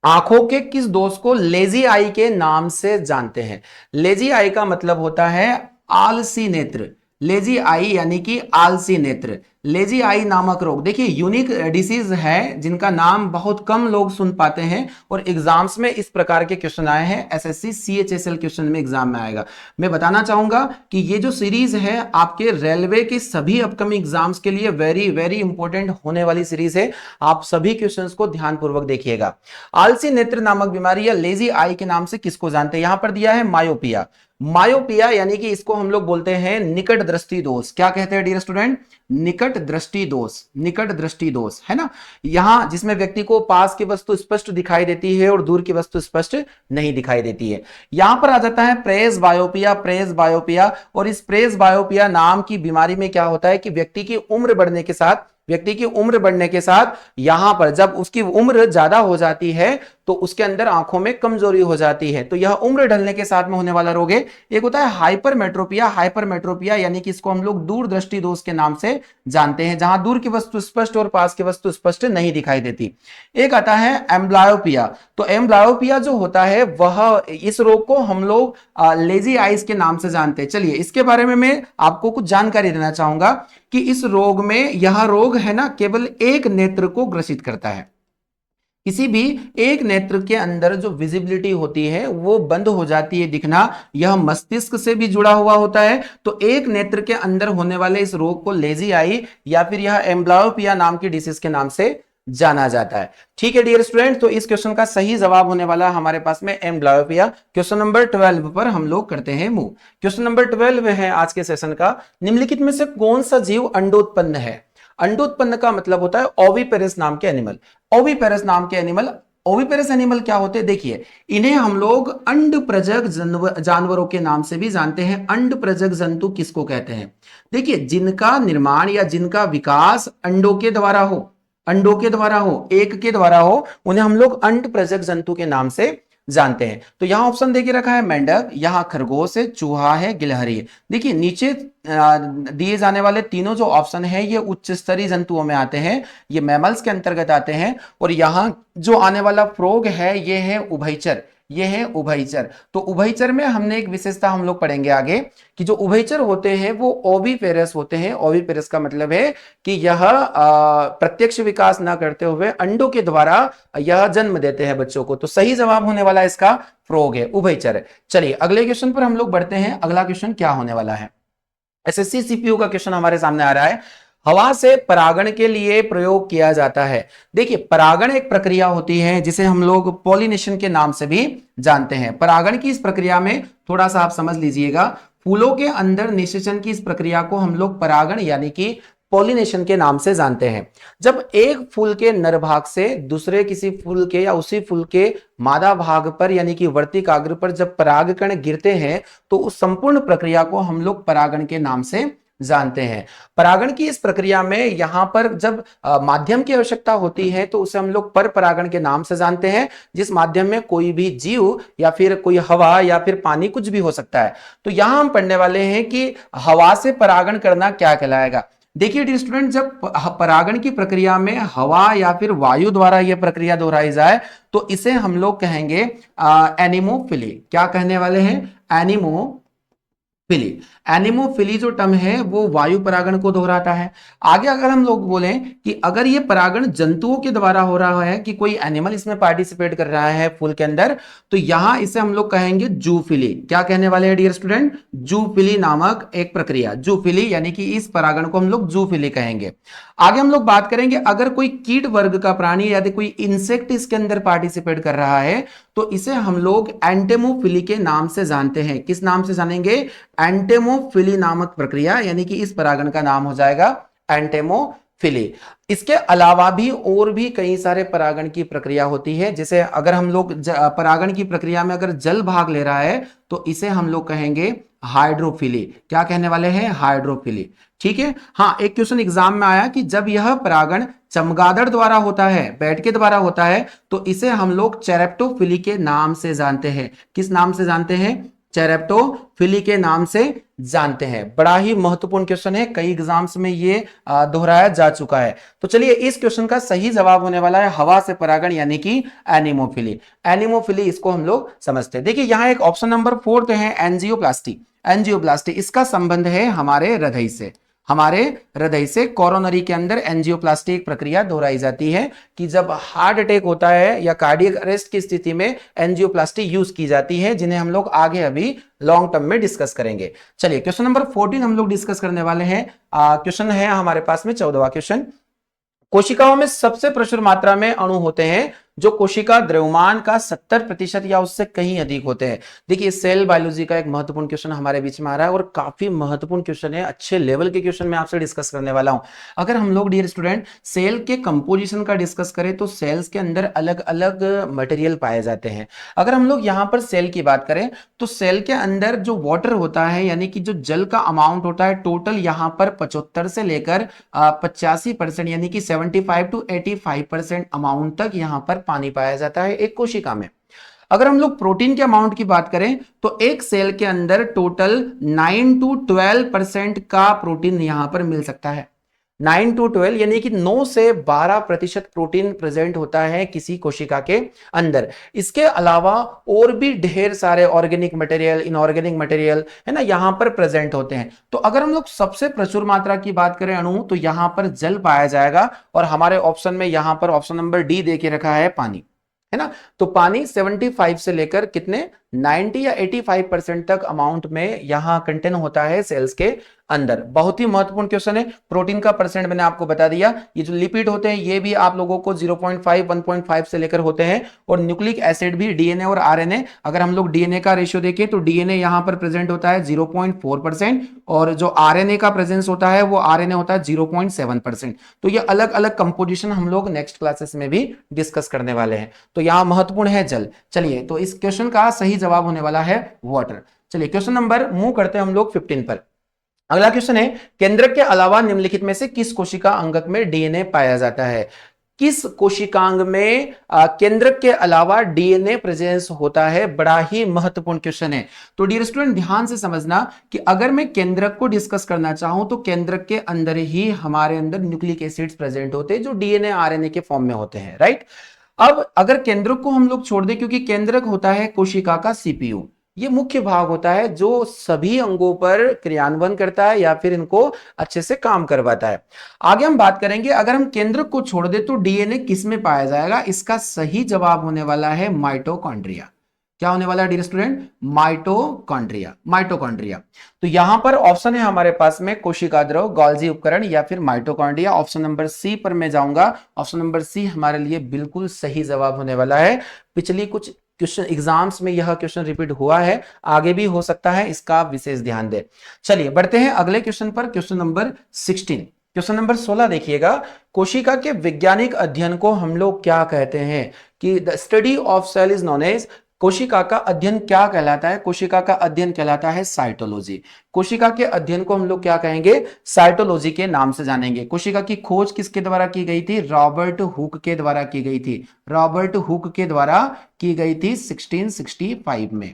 आंखों के किस दोष को लेजी आई के नाम से जानते हैं? लेजी आई का मतलब होता है आलसी नेत्र। लेजी आई यानी कि आलसी नेत्र। लेजी आई नामक रोग, देखिए यूनिक डिसीज है जिनका नाम बहुत कम लोग सुन पाते हैं और एग्जाम्स में इस प्रकार के क्वेश्चन आए हैं। एसएससी सीएचएसएल क्वेश्चन में एग्जाम में आएगा। मैं बताना चाहूंगा कि ये जो सीरीज है आपके रेलवे के सभी अपकमिंग एग्जाम्स के लिए वेरी वेरी इंपॉर्टेंट होने वाली सीरीज है। आप सभी क्वेश्चंस को ध्यानपूर्वक देखिएगा। आलसी नेत्र नामक बीमारी या लेजी आई के नाम से किसको जानते हैं? यहां पर दिया है मायोपिया। मायोपिया यानी कि इसको हम लोग बोलते हैं निकट दृष्टि दोष। क्या कहते हैं डियर स्टूडेंट? निकट दृष्टि दोष। निकट दृष्टि दोष है ना, यहां जिसमें व्यक्ति को पास की वस्तु स्पष्ट दिखाई देती है और दूर की वस्तु स्पष्ट नहीं दिखाई देती है। यहां पर आ जाता है प्रेस बायोपिया। प्रेस बायोपिया, और इस प्रेस बायोपिया नाम की बीमारी में क्या होता है कि व्यक्ति की उम्र बढ़ने के साथ यहां पर जब उसकी उम्र ज्यादा हो जाती है तो उसके अंदर आंखों में कमजोरी हो जाती है। तो यह उम्र ढलने के साथ में होने वाला रोग है। एक होता है हाइपरमेट्रोपिया। हाइपरमेट्रोपिया यानी कि इसको हम लोग दूरदृष्टि दोष के नाम से जानते हैं, जहां दूर की वस्तु स्पष्ट और पास की वस्तु स्पष्ट नहीं दिखाई देती। एक आता है एम्ब्लायोपिया। तो एम्ब्लायोपिया जो होता है वह, इस रोग को हम लोग लेजी आइज के नाम से जानते हैं। चलिए इसके बारे में मैं आपको कुछ जानकारी देना चाहूंगा कि इस रोग में, यह रोग है ना केवल एक नेत्र को ग्रसित करता है। किसी भी एक नेत्र के अंदर जो विजिबिलिटी होती है वो बंद हो जाती है दिखना, यह मस्तिष्क से भी जुड़ा हुआ होता है। तो एक नेत्र के अंदर होने वाले इस रोग को लेजी आई या फिर यह एम्ब्लायोपिया नाम की डिसीज के नाम से जाना जाता है। ठीक है डियर स्टूडेंट, तो इस क्वेश्चन का सही जवाब होने वाला हमारे पास में एम्ब्लायोपिया। क्वेश्चन नंबर 12 पर हम लोग करते हैं मूव। क्वेश्चन नंबर 12 है आज के सेशन का। निम्नलिखित में से कौन सा जीव अंडोत्पन्न है? अंडोत्पन्न का मतलब होता है ओविपेरस नाम के एनिमल। ओविपेरस नाम के एनिमल, ओविपेरस एनिमल क्या होते हैं? देखिए इन्हें हम लोग अंड प्रजग जानवरों के नाम से भी जानते हैं। अंड प्रजग जंतु किसको कहते हैं? देखिए जिनका निर्माण या जिनका विकास अंडों के द्वारा हो, एक के द्वारा हो, उन्हें हम लोग अंड प्रजग जंतु के नाम से जानते हैं। तो यहाँ ऑप्शन देके रखा है मेंढक, यहाँ खरगोश है, चूहा है, गिलहरी है। देखिए नीचे दिए जाने वाले तीनों जो ऑप्शन है ये उच्च स्तरीय जंतुओं में आते हैं, ये मैमल्स के अंतर्गत आते हैं। और यहाँ जो आने वाला फ्रॉग है ये है उभयचर, ये है उभयचर। तो उभयचर में हमने एक विशेषता हम लोग पढ़ेंगे आगे कि जो उभयचर होते हैं वो ओविपेरस होते हैं। ओविपेरस का मतलब है कि यह प्रत्यक्ष विकास ना करते हुए अंडों के द्वारा यह जन्म देते हैं बच्चों को। तो सही जवाब होने वाला इसका फ्रॉग है, उभयचर है। चलिए अगले क्वेश्चन पर हम लोग बढ़ते हैं। अगला क्वेश्चन क्या होने वाला है? एसएससी सीपीयू का क्वेश्चन हमारे सामने आ रहा है। हवा से परागण के लिए प्रयोग किया जाता है। देखिए परागण एक प्रक्रिया होती है जिसे हम लोग पॉलिनेशन के नाम से भी जानते हैं। परागण की इस प्रक्रिया में थोड़ा सा आप समझ लीजिएगा, फूलों के अंदर निषेचन की इस प्रक्रिया को हम लोग परागण यानी कि पॉलिनेशन के नाम से जानते हैं। जब एक फूल के नर भाग से दूसरे किसी फूल के या उसी फूल के मादा भाग पर यानी कि वर्तिकाग्र पर जब परागकण गिरते हैं तो उस संपूर्ण प्रक्रिया को हम लोग परागण के नाम से जानते हैं। परागण की इस प्रक्रिया में यहां पर जब माध्यम की आवश्यकता होती है तो उसे हम लोग पर परागण के नाम से जानते हैं, जिस माध्यम में कोई भी जीव या फिर कोई हवा या फिर पानी कुछ भी हो सकता है। तो यहां हम पढ़ने वाले हैं कि हवा से परागण करना क्या कहलाएगा। देखिए डियर स्टूडेंट, जब परागण की प्रक्रिया में हवा या फिर वायु द्वारा यह प्रक्रिया दोहराई जाए तो इसे हम लोग कहेंगे एनिमोफिली। क्या कहने वाले हैं? एनिमोफिली। एनिमोफिली जो टर्म है वो वायु परागण को दोहराता है। आगे अगर हम लोग बोलें कि अगर ये परागण जंतुओं के द्वारा हो रहा है कि कोई एनिमल इसमें पार्टिसिपेट कर रहा है फूल के अंदर, तो यहां इसे हम लोग कहेंगे जूफिली। क्या कहने वाले हैं डियर स्टूडेंट? जूफिली नामक एक प्रक्रिया, जूफिली यानी कि इस परागण को हम लोग जूफिली कहेंगे। आगे हम लोग बात करेंगे अगर कोई कीट वर्ग का प्राणी यदि कोई इंसेक्ट इसके अंदर पार्टिसिपेट कर रहा है तो इसे हम लोग एंटेमोफिली के नाम से जानते हैं। किस नाम से जानेंगे? एंटेमोफिली नामक प्रक्रिया, यानी कि इस परागण का नाम हो जाएगा एंटेमोफिली। इसके अलावा भी और भी कई सारे परागण की प्रक्रिया होती है। जैसे अगर हम लोग परागण की प्रक्रिया में अगर जल भाग ले रहा है तो इसे हम लोग कहेंगे हाइड्रोफिली। क्या कहने वाले हैं? हाइड्रोफिली। ठीक है। हाँ, एक क्वेश्चन एग्जाम में आया कि जब यह परागण चमगादड़ द्वारा होता है, बैट के द्वारा होता है, तो इसे हम लोग चेरेप्टोफिली के नाम से जानते हैं। किस नाम से जानते हैं? चेरेप्टोफिली के नाम से जानते हैं। बड़ा ही महत्वपूर्ण क्वेश्चन है, कई एग्जाम्स में ये दोहराया जा चुका है। तो चलिए इस क्वेश्चन का सही जवाब होने वाला है हवा से परागण यानी कि एनिमोफिली। एनिमोफिली इसको हम लोग समझते हैं। देखिए यहां एक ऑप्शन नंबर 4 है एंजियोप्लास्टी। एंजियोप्लास्टी इसका संबंध है हमारे हृदय से। हमारे हृदय से कोरोनरी के अंदर एंजियोप्लास्टी एक प्रक्रिया दोहराई जाती है कि जब हार्ट अटैक होता है या कार्डियक अरेस्ट की स्थिति में एंजियोप्लास्टी यूज की जाती है, जिन्हें हम लोग आगे अभी लॉन्ग टर्म में डिस्कस करेंगे। चलिए क्वेश्चन नंबर 14 हम लोग डिस्कस करने वाले हैं। क्वेश्चन है हमारे पास में 14वां क्वेश्चन। कोशिकाओं में सबसे प्रचुर मात्रा में अणु होते हैं जो कोशिका द्रव्यमान का 70% या उससे कहीं अधिक होते हैं। देखिए सेल बायोलॉजी का एक महत्वपूर्ण क्वेश्चन हमारे बीच में आ रहा है और काफी महत्वपूर्ण क्वेश्चन है, अच्छे लेवल के क्वेश्चन मैं आपसे डिस्कस करने वाला हूं। अगर हम लोग डियर स्टूडेंट सेल के कंपोजिशन का डिस्कस करें तो सेल्स के अंदर अलग अलग मटेरियल पाए जाते हैं। अगर हम लोग यहां पर सेल की बात करें तो सेल के अंदर जो वाटर होता है यानी कि जो जल का अमाउंट होता है टोटल यहां पर 75 से लेकर 85% यानी कि 75 to 85% अमाउंट तक यहां पर पानी पाया जाता है एक कोशिका में। अगर हम लोग प्रोटीन के अमाउंट की बात करें तो एक सेल के अंदर टोटल 9 to 12% का प्रोटीन यहां पर मिल सकता है। 9 to 12 यानी कि 9 से 12% प्रोटीन प्रेजेंट होता है किसी कोशिका के अंदर। इसके अलावा और भी ढेर सारे ऑर्गेनिक मटेरियल, इनऑर्गेनिक मटेरियल है ना यहां पर प्रेजेंट होते हैं। तो अगर हम लोग सबसे प्रचुर मात्रा की बात करें अणु तो यहां पर जल पाया जाएगा और हमारे ऑप्शन में यहां पर ऑप्शन नंबर डी दे के रखा है पानी, है ना। तो पानी 75 से लेकर कितने 90 या 85% तक अमाउंट में यहां कंटेन होता है सेल्स के अंदर। बहुत ही महत्वपूर्ण क्वेश्चन है। प्रोटीन का परसेंट मैंने आपको बता दिया। ये जो लिपिड होते हैं ये भी आप लोगों को 0.5 1.5 से लेकर होते हैं और न्यूक्लिक एसिड भी डीएनए और आरएनए, अगर हम लोग डीएनए का रेशियो देखें तो डीएनए यहां पर प्रेजेंट होता है 0.4% और जो आरएनए का प्रेजेंस होता है वो आरएनए होता है 0.7%। तो ये अलग अलग कंपोजिशन हम लोग नेक्स्ट क्लासेस में भी डिस्कस करने वाले हैं। तो यहां महत्वपूर्ण है जल। चलिए तो इस क्वेश्चन का सही जवाब होने वाला है वाटर। चलिए क्वेश्चन नंबर मूव करते हैं हम लोग 15 पर। अगला क्वेश्चन है केंद्रक के अलावा निम्नलिखित में से किस कोशिका अंगक में डीएनए पाया जाता है? किस कोशिकांग में केंद्रक के अलावा डीएनए प्रेजेंस होता है? बड़ा ही महत्वपूर्ण क्वेश्चन है। तो डियर स्टूडेंट ध्यान से समझना कि अगर मैं केंद्रक को डिस्कस करना चाहूं तो केंद्रक के अंदर ही हमारे अंदर न्यूक्लिक एसिड्स प्रेजेंट होते हैं जो डीएनए आरएनए के फॉर्म में होते हैं, राइट। अब अगर केंद्रक को हम लोग छोड़ दें, क्योंकि केंद्रक होता है कोशिका का सीपीयू, ये मुख्य भाग होता है जो सभी अंगों पर क्रियान्वयन करता है या फिर इनको अच्छे से काम करवाता है। आगे हम बात करेंगे, अगर हम केंद्रक को छोड़ दे तो डीएनए किस में पाया जाएगा? इसका सही जवाब होने वाला है माइटोकॉन्ड्रिया। क्या होने वाला है डियर स्टूडेंट? Mitochondria, mitochondria. तो यहां पर ऑप्शन है हमारे पास में कोशिका द्रव, गोल्जी उपकरण या फिर माइटोकॉन्ड्रिया। ऑप्शन नंबर सी पर मैं जाऊंगा। ऑप्शन नंबर सी हमारे लिए बिल्कुल सही जवाब होने वाला है। पिछली कुछ क्वेश्चन एग्जाम्स में यह क्वेश्चन रिपीट हुआ है, आगे भी हो सकता है, इसका विशेष ध्यान दें। चलिए बढ़ते हैं अगले क्वेश्चन पर, क्वेश्चन नंबर 16। क्वेश्चन नंबर 16 देखिएगा, कोशिका के वैज्ञानिक अध्ययन को हम लोग क्या कहते हैं? कि the study of cell is known as, कोशिका का अध्ययन क्या कहलाता है? कोशिका का अध्ययन कहलाता है साइटोलॉजी। कोशिका के अध्ययन को हम लोग क्या कहेंगे? साइटोलॉजी के नाम से जानेंगे। कोशिका की खोज किसके द्वारा की गई थी? रॉबर्ट हुक के द्वारा की गई थी। रॉबर्ट हुक के द्वारा की गई थी 1665 में।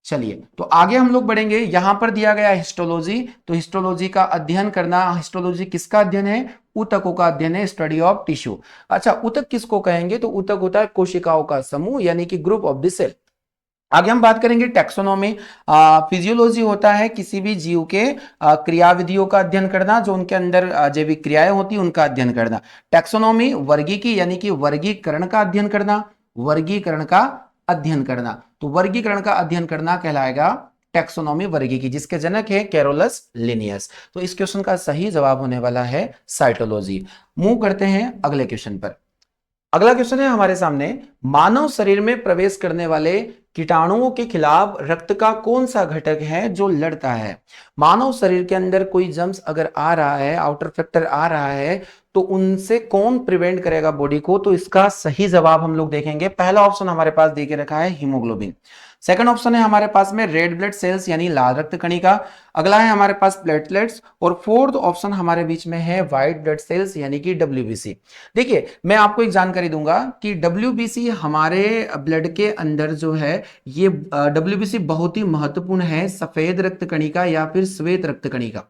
चलिए तो आगे हम लोग बढ़ेंगे। यहां पर दिया गया हिस्टोलॉजी, तो हिस्टोलॉजी का अध्ययन करना, हिस्टोलॉजी किसका अध्ययन है? ऊतकों का अध्ययन है, स्टडी ऑफ टिश्यू। अच्छा, ऊतक किसको कहेंगे? तो ऊतक होता है कोशिकाओं का समूह, यानी कि ग्रुप ऑफ द सेल। आगे हम बात करेंगे टैक्सोनॉमी। फिजियोलॉजी होता है किसी भी जीव के क्रियाविधियों का अध्ययन करना, जो उनके अंदर जैविक क्रियाएं होती है उनका अध्ययन करना। टैक्सोनॉमी वर्गीकी यानी कि वर्गीकरण का अध्ययन करना, वर्गीकरण का अध्ययन करना। तो वर्गीकरण का अध्ययन करना कहलाएगा टैक्सोनॉमी, वर्गीकी, जिसके जनक है कैरोलस लिनियस। तो इस क्वेश्चन का सही जवाब होने वाला है साइटोलॉजी। मूव करते हैं अगले क्वेश्चन पर। अगला क्वेश्चन है हमारे सामने, मानव शरीर में प्रवेश करने वाले कीटाणुओं के खिलाफ रक्त का कौन सा घटक है जो लड़ता है? मानव शरीर के अंदर कोई जम्स अगर आ रहा है, आउटर फैक्टर आ रहा है, तो उनसे कौन प्रिवेंट करेगा बॉडी को? तो इसका सही जवाब हम लोग देखेंगे। पहला ऑप्शन हमारे पास दे के रखा है हीमोग्लोबिन। सेकंड ऑप्शन है हमारे पास में रेड ब्लड सेल्स यानी लाल रक्त कणिका। अगला है हमारे पास प्लेटलेट्स, और फोर्थ ऑप्शन हमारे बीच में है व्हाइट ब्लड सेल्स यानी कि डब्ल्यूबीसी। देखिए मैं आपको एक जानकारी दूंगा कि डब्ल्यूबीसी हमारे ब्लड के अंदर जो है, ये डब्ल्यूबीसी बहुत ही महत्वपूर्ण है। सफेद रक्त कणिका या फिर श्वेत रक्त कणिका,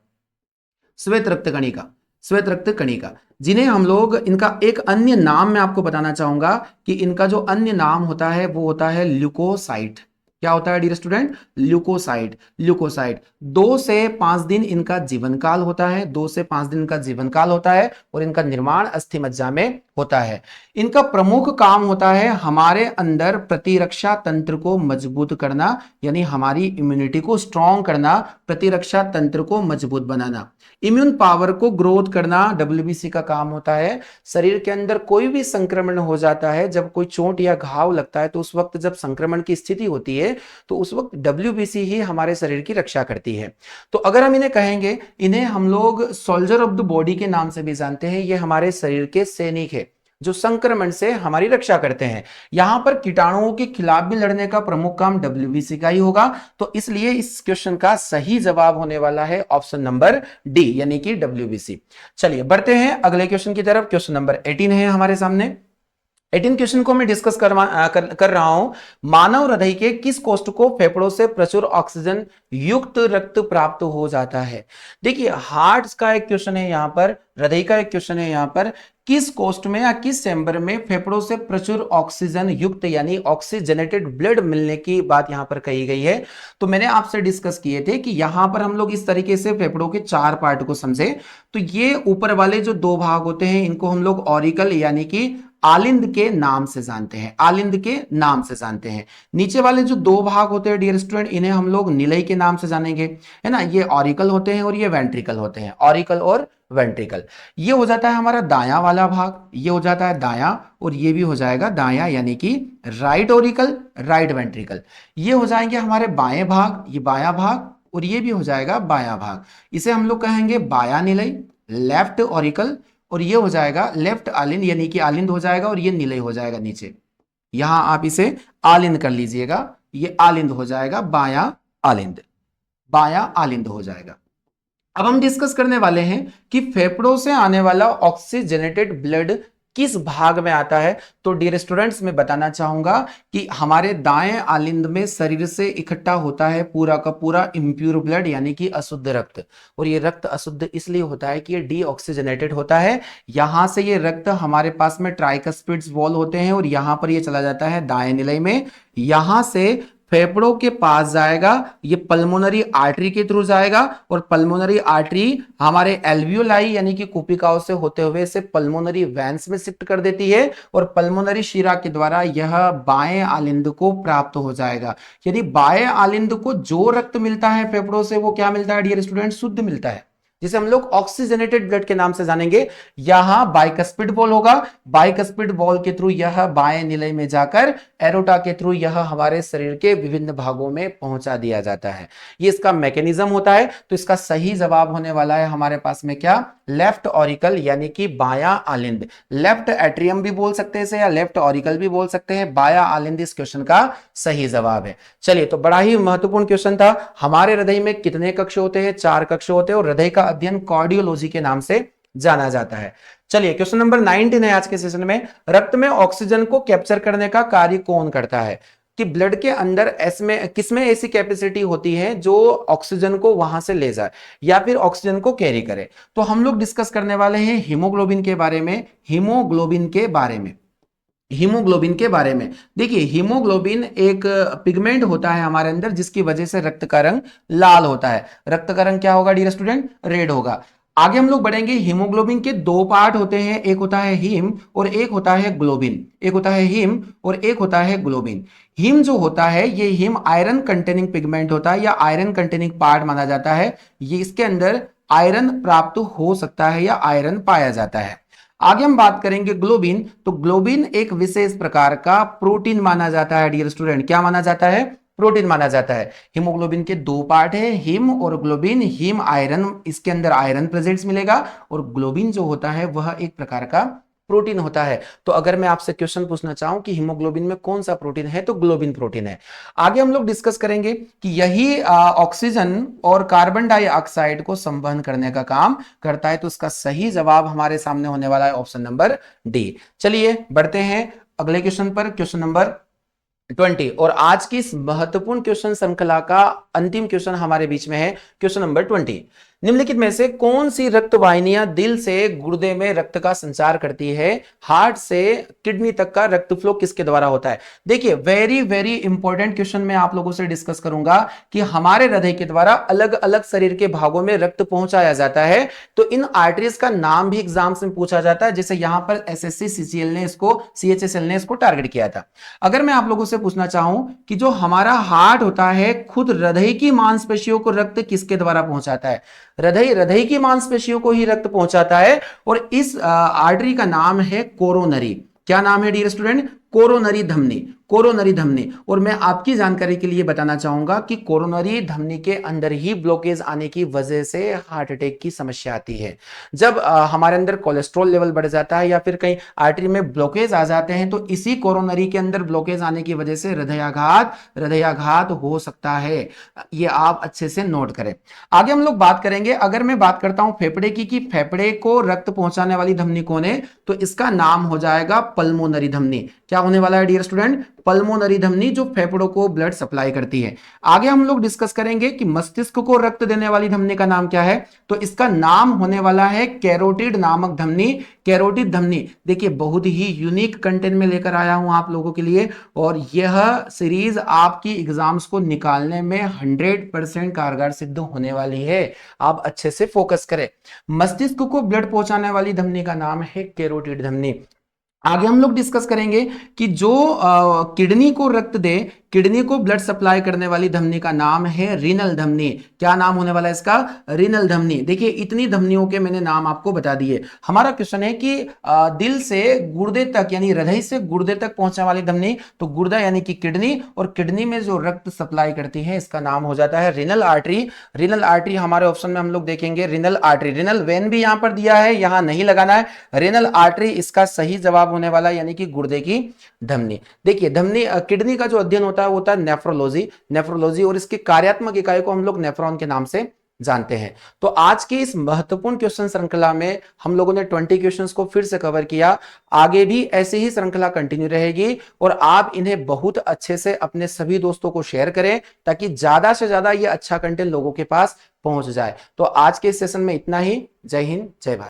श्वेत रक्त कणिका, श्वेत रक्त कणिका, जिन्हें हम लोग, इनका एक अन्य नाम मैं आपको बताना चाहूंगा कि इनका जो अन्य नाम होता है वो होता है ल्यूकोसाइट। क्या होता है डियर स्टूडेंट? ल्यूकोसाइट। ल्यूकोसाइट 2 से 5 दिन इनका जीवन काल होता है, 2 से 5 दिन का जीवन काल होता है, और इनका निर्माण अस्थि मज्जा में होता है। इनका प्रमुख काम होता है हमारे अंदर प्रतिरक्षा तंत्र को मजबूत करना, यानी हमारी इम्यूनिटी को स्ट्रॉन्ग करना, प्रतिरक्षा तंत्र को मजबूत बनाना, इम्यून पावर को ग्रोथ करना डब्ल्यूबीसी का काम होता है। शरीर के अंदर कोई भी संक्रमण हो जाता है, जब कोई चोट या घाव लगता है, तो उस वक्त जब संक्रमण की स्थिति होती है तो उस वक्त डब्ल्यूबीसी ही हमारे शरीर की रक्षा करती है। तो अगर हम इन्हें कहेंगे, इन्हें हम लोग सोल्जर ऑफ द बॉडी के नाम से भी जानते हैं। ये हमारे शरीर के सैनिक है जो संक्रमण से हमारी रक्षा करते हैं। यहां पर कीटाणुओं के खिलाफ भी लड़ने का प्रमुख काम डब्ल्यूबीसी का ही होगा। तो इसलिए इस क्वेश्चन का सही जवाब होने वाला है ऑप्शन नंबर डी, यानी कि डब्ल्यूबीसी। चलिए बढ़ते हैं अगले क्वेश्चन की तरफ। क्वेश्चन नंबर 18 है हमारे सामने। 18 क्वेश्चन को मैं डिस्कस कर रहा हूं। मानव हृदय के किस कोष्ठ को फेफड़ों से प्रचुर ऑक्सीजन युक्त रक्त प्राप्त हो जाता है? देखिए हार्ट का एक क्वेश्चन है यहां पर, हृदय का एक क्वेश्चन है यहां पर, किस कोष्ठ में या किस चैम्बर में फेफड़ों से प्रचुर ऑक्सीजन युक्त यानी ऑक्सीजनेटेड ब्लड मिलने की बात यहां पर कही गई है। तो मैंने आपसे डिस्कस किए थे कि यहां पर हम लोग इस तरीके से फेफड़ों के 4 पार्ट को समझे। तो ये ऊपर वाले जो 2 भाग होते हैं इनको हम लोग ऑरिकल यानी कि आलिंद के नाम से जानते हैं, आलिंद के नाम से जानते हैं। नीचे वाले जो 2 भाग होते हैं डियर स्टूडेंट, इन्हें हम लोग निलय के नाम से जानेंगे, है ना। ये ऑरिकल होते हैं और ये वेंट्रिकल होते हैं, ऑरिकल और वेंट्रिकल। ये हो जाता है हमारा दायां वाला भाग, ये हो जाता है दायां, और ये भी हो जाएगा दायां यानी कि राइट ऑरिकल, राइट वेंट्रिकल। ये हो जाएंगे हमारे बाएं भाग, ये बायां भाग, और ये भी हो जाएगा बायां भाग। इसे हम लोग कहेंगे बायां निलय, लेफ्ट ऑरिकल, और ये हो जाएगा लेफ्ट आलिंद यानी कि आलिंद हो जाएगा, और ये निलय हो जाएगा नीचे। यहां आप इसे आलिंद कर लीजिएगा, ये आलिंद हो जाएगा, बायां आलिंद, बायां आलिंद हो जाएगा। अब हम डिस्कस करने वाले हैं कि फेफड़ों से आने वाला ऑक्सीजनेटेड ब्लड किस भाग में आता है? तो डियर स्टूडेंट्स, मैं बताना चाहूंगा कि हमारे दाएं आलिंद में शरीर से इकट्ठा होता है पूरा का पूरा इम्प्योर ब्लड, यानी कि अशुद्ध रक्त। और ये रक्त अशुद्ध इसलिए होता है कि ये डीऑक्सीजनेटेड होता है। यहां से ये रक्त हमारे पास में ट्राइकस्पिड्स वॉल होते हैं और यहां पर ये चला जाता है दाएं निलय में। यहां से फेफड़ों के पास जाएगा, ये पल्मोनरी आर्टरी के थ्रू जाएगा और पल्मोनरी आर्टरी हमारे एल्वियोलाई यानी कि कुपिकाओं से होते हुए इसे पल्मोनरी वेंस में शिफ्ट कर देती है और पल्मोनरी शिरा के द्वारा यह बाएं आलिंद को प्राप्त हो जाएगा। यदि बाएं आलिंद को जो रक्त मिलता है फेफड़ों से वो क्या मिलता है डियर स्टूडेंट? शुद्ध मिलता है, जिसे हम लोग ऑक्सीजनेटेड ब्लड के नाम से जानेंगे। यहां बाइकस्पिड बॉल होगा, बाइकस्पिड बॉल के थ्रू यह बाएं निलय में जाकर एरोटा के थ्रू यह हमारे शरीर के विभिन्न भागों में पहुंचा दिया जाता है। ये इसका मैकेनिज्म होता है। तो इसका सही जवाब होने वाला है हमारे पास में क्या? लेफ्ट ऑरिकल यानी कि बायां आलिंद। लेफ्ट एट्रियम भी बोल सकते हैं इसे या लेफ्ट ऑरिकल भी बोल सकते हैं। बायां आलिंद इस क्वेश्चन का सही जवाब है। चलिए, तो बड़ा ही महत्वपूर्ण क्वेश्चन था। हमारे हृदय में कितने कक्ष होते हैं? 4 कक्ष होते हैं और हृदय का अध्ययन कार्डियोलॉजी के नाम से जाना जाता है। चलिए, क्वेश्चन नंबर 19 है आज के सेशन में। रक्त में ऑक्सीजन को कैप्चर करने का कार्य कौन करता है? कि ब्लड के अंदर इसमें किसमें ऐसी कैपेसिटी होती है जो ऑक्सीजन को वहां से ले जाए या फिर ऑक्सीजन को कैरी करे? तो हम लोग डिस्कस करने वाले हैं हीमोग्लोबिन के बारे में। हीमोग्लोबिन के बारे में, हीमोग्लोबिन के बारे में देखिए, हीमोग्लोबिन एक पिगमेंट होता है हमारे अंदर जिसकी वजह से रक्त का रंग लाल होता है। रक्त का रंग क्या होगा डियर स्टूडेंट? रेड होगा। आगे हम लोग बढ़ेंगे। हीमोग्लोबिन के 2 पार्ट होते हैं, एक होता है हीम और एक होता है ग्लोबिन। एक होता है हीम और एक होता है ग्लोबिन। हीम जो होता है ये हीम आयरन कंटेनिंग पिगमेंट होता है या आयरन कंटेनिंग पार्ट माना जाता है। ये इसके अंदर आयरन प्राप्त हो सकता है या आयरन पाया जाता है। आगे हम बात करेंगे ग्लोबिन। तो ग्लोबिन एक विशेष प्रकार का प्रोटीन माना जाता है डियर स्टूडेंट। क्या माना जाता है? प्रोटीन माना जाता है। हीमोग्लोबिन के 2 पार्ट है, हीम और ग्लोबिन। हीम आयरन, इसके अंदर आयरन प्रेजेंट्स मिलेगा और ग्लोबिन जो होता है वह एक प्रकार का प्रोटीन होता है। तो अगर मैं आपसे क्वेश्चन पूछना चाहूं कि हीमोग्लोबिन में कौन सा प्रोटीन है, तो ग्लोबिन प्रोटीन है। आगे हम लोग डिस्कस करेंगे कि यही ऑक्सीजन और कार्बन डाइऑक्साइड को संवहन करने का काम करता है। तो इसका सही जवाब हमारे सामने होने वाला है ऑप्शन नंबर डी। चलिए बढ़ते हैं अगले क्वेश्चन पर, क्वेश्चन नंबर 20। और आज की इस महत्वपूर्ण क्वेश्चन श्रृंखला का अंतिम क्वेश्चन हमारे बीच में है, क्वेश्चन नंबर 20। निम्नलिखित में से कौन सी रक्त वाहिनियां दिल से गुर्दे में रक्त का संचार करती है? हार्ट से किडनी तक का रक्त फ्लो किसके द्वारा होता है? देखिए, वेरी वेरी इंपॉर्टेंट क्वेश्चन मैं आप लोगों से डिस्कस करूंगा कि हमारे हृदय के द्वारा अलग अलग शरीर के भागों में रक्त पहुंचाया जाता है। तो इन आर्टरीज का नाम भी एग्जाम्स में पूछा जाता है, जैसे यहां पर एसएससी सीसीएल ने इसको, सीएचएसएल ने इसको टारगेट किया था। अगर मैं आप लोगों से पूछना चाहूं कि जो हमारा हार्ट होता है खुद हृदय की मांसपेशियों को रक्त किसके द्वारा पहुंचाता है? हृदय की मांसपेशियों को ही रक्त पहुंचाता है और इस आर्टरी का नाम है कोरोनरी। क्या नाम है डियर स्टूडेंट? कोरोनरी धमनी। कोरोनरी धमनी। और मैं आपकी जानकारी के लिए बताना चाहूंगा कि कोरोनरी धमनी के अंदर ही ब्लॉकेज आने की वजह से हार्ट अटैक की समस्या आती है। जब हमारे अंदर कोलेस्ट्रॉल लेवल बढ़ जाता है या फिर कहीं आर्टरी में ब्लॉकेज आ जाते हैं तो इसी कोरोनरी के अंदर ब्लॉकेज आने की वजह से हृदयाघात हो सकता है। ये आप अच्छे से नोट करें। आगे हम लोग बात करेंगे, अगर मैं बात करता हूं फेफड़े की कि फेफड़े को रक्त पहुंचाने वाली धमनी कौन है, तो इसका नाम हो जाएगा पल्मोनरी धमनी। क्या होने वाला है डियर स्टूडेंट? पल्मोनरी धमनी, जो फेफड़ों को ब्लड सप्लाई करती है। आगे हम लोग डिस्कस करेंगे कि मस्तिष्क को रक्त देने वाली धमनी का नाम क्या है, तो इसका नाम होने वाला है कैरोटिड नामक धमनी। कैरोटिड धमनी देखिए बहुत ही यूनिक कंटेंट में लेकर आया हूं आप लोगों के लिए और यह सीरीज आपकी एग्जाम्स को निकालने में 100% कारगर सिद्ध होने वाली है। आप अच्छे से फोकस करें। मस्तिष्क को ब्लड पहुंचाने वाली धमनी का नाम है कैरोटिड धमनी। आगे हम लोग डिस्कस करेंगे कि जो किडनी को रक्त दे, किडनी को ब्लड सप्लाई करने वाली धमनी का नाम है रीनल धमनी। क्या नाम होने वाला है इसका? रीनल धमनी। देखिए इतनी धमनियों के मैंने नाम आपको बता दिए। हमारा क्वेश्चन है कि दिल से गुर्दे तक यानी हृदय से गुर्दे तक पहुंचने वाली धमनी, तो गुर्दा यानी कि किडनी, और किडनी में जो रक्त सप्लाई करती है इसका नाम हो जाता है रीनल आर्टरी। रीनल आर्टरी हमारे ऑप्शन में हम लोग देखेंगे रीनल आर्टरी। रीनल वेन भी यहां पर दिया है, यहां नहीं लगाना है। रीनल आर्टरी इसका सही जवाब होने वाला यानी कि गुर्दे की धमनी। देखिए धमनी किडनी का जो अध्ययन होता है वो होता है नेफ्रोलॉजी। नेफ्रोलॉजी और इसकी कार्यात्मक इकाई को हम लोग नेफ्रॉन के नाम से जानते हैं। तो आज की इस महत्वपूर्ण क्वेश्चन श्रृंखला में हम लोगों ने 20 क्वेश्चंस को फिर से कवर किया। आगे भी ऐसे ही श्रृंखला कंटिन्यू रहेगी और आप इन्हें बहुत अच्छे से अपने सभी दोस्तों को शेयर करें ताकि ज्यादा से ज्यादा ये अच्छा कंटेंट लोगों के पास पहुंच जाए। तो आज के इस सेशन में इतना ही। जय हिंद, जय भारत।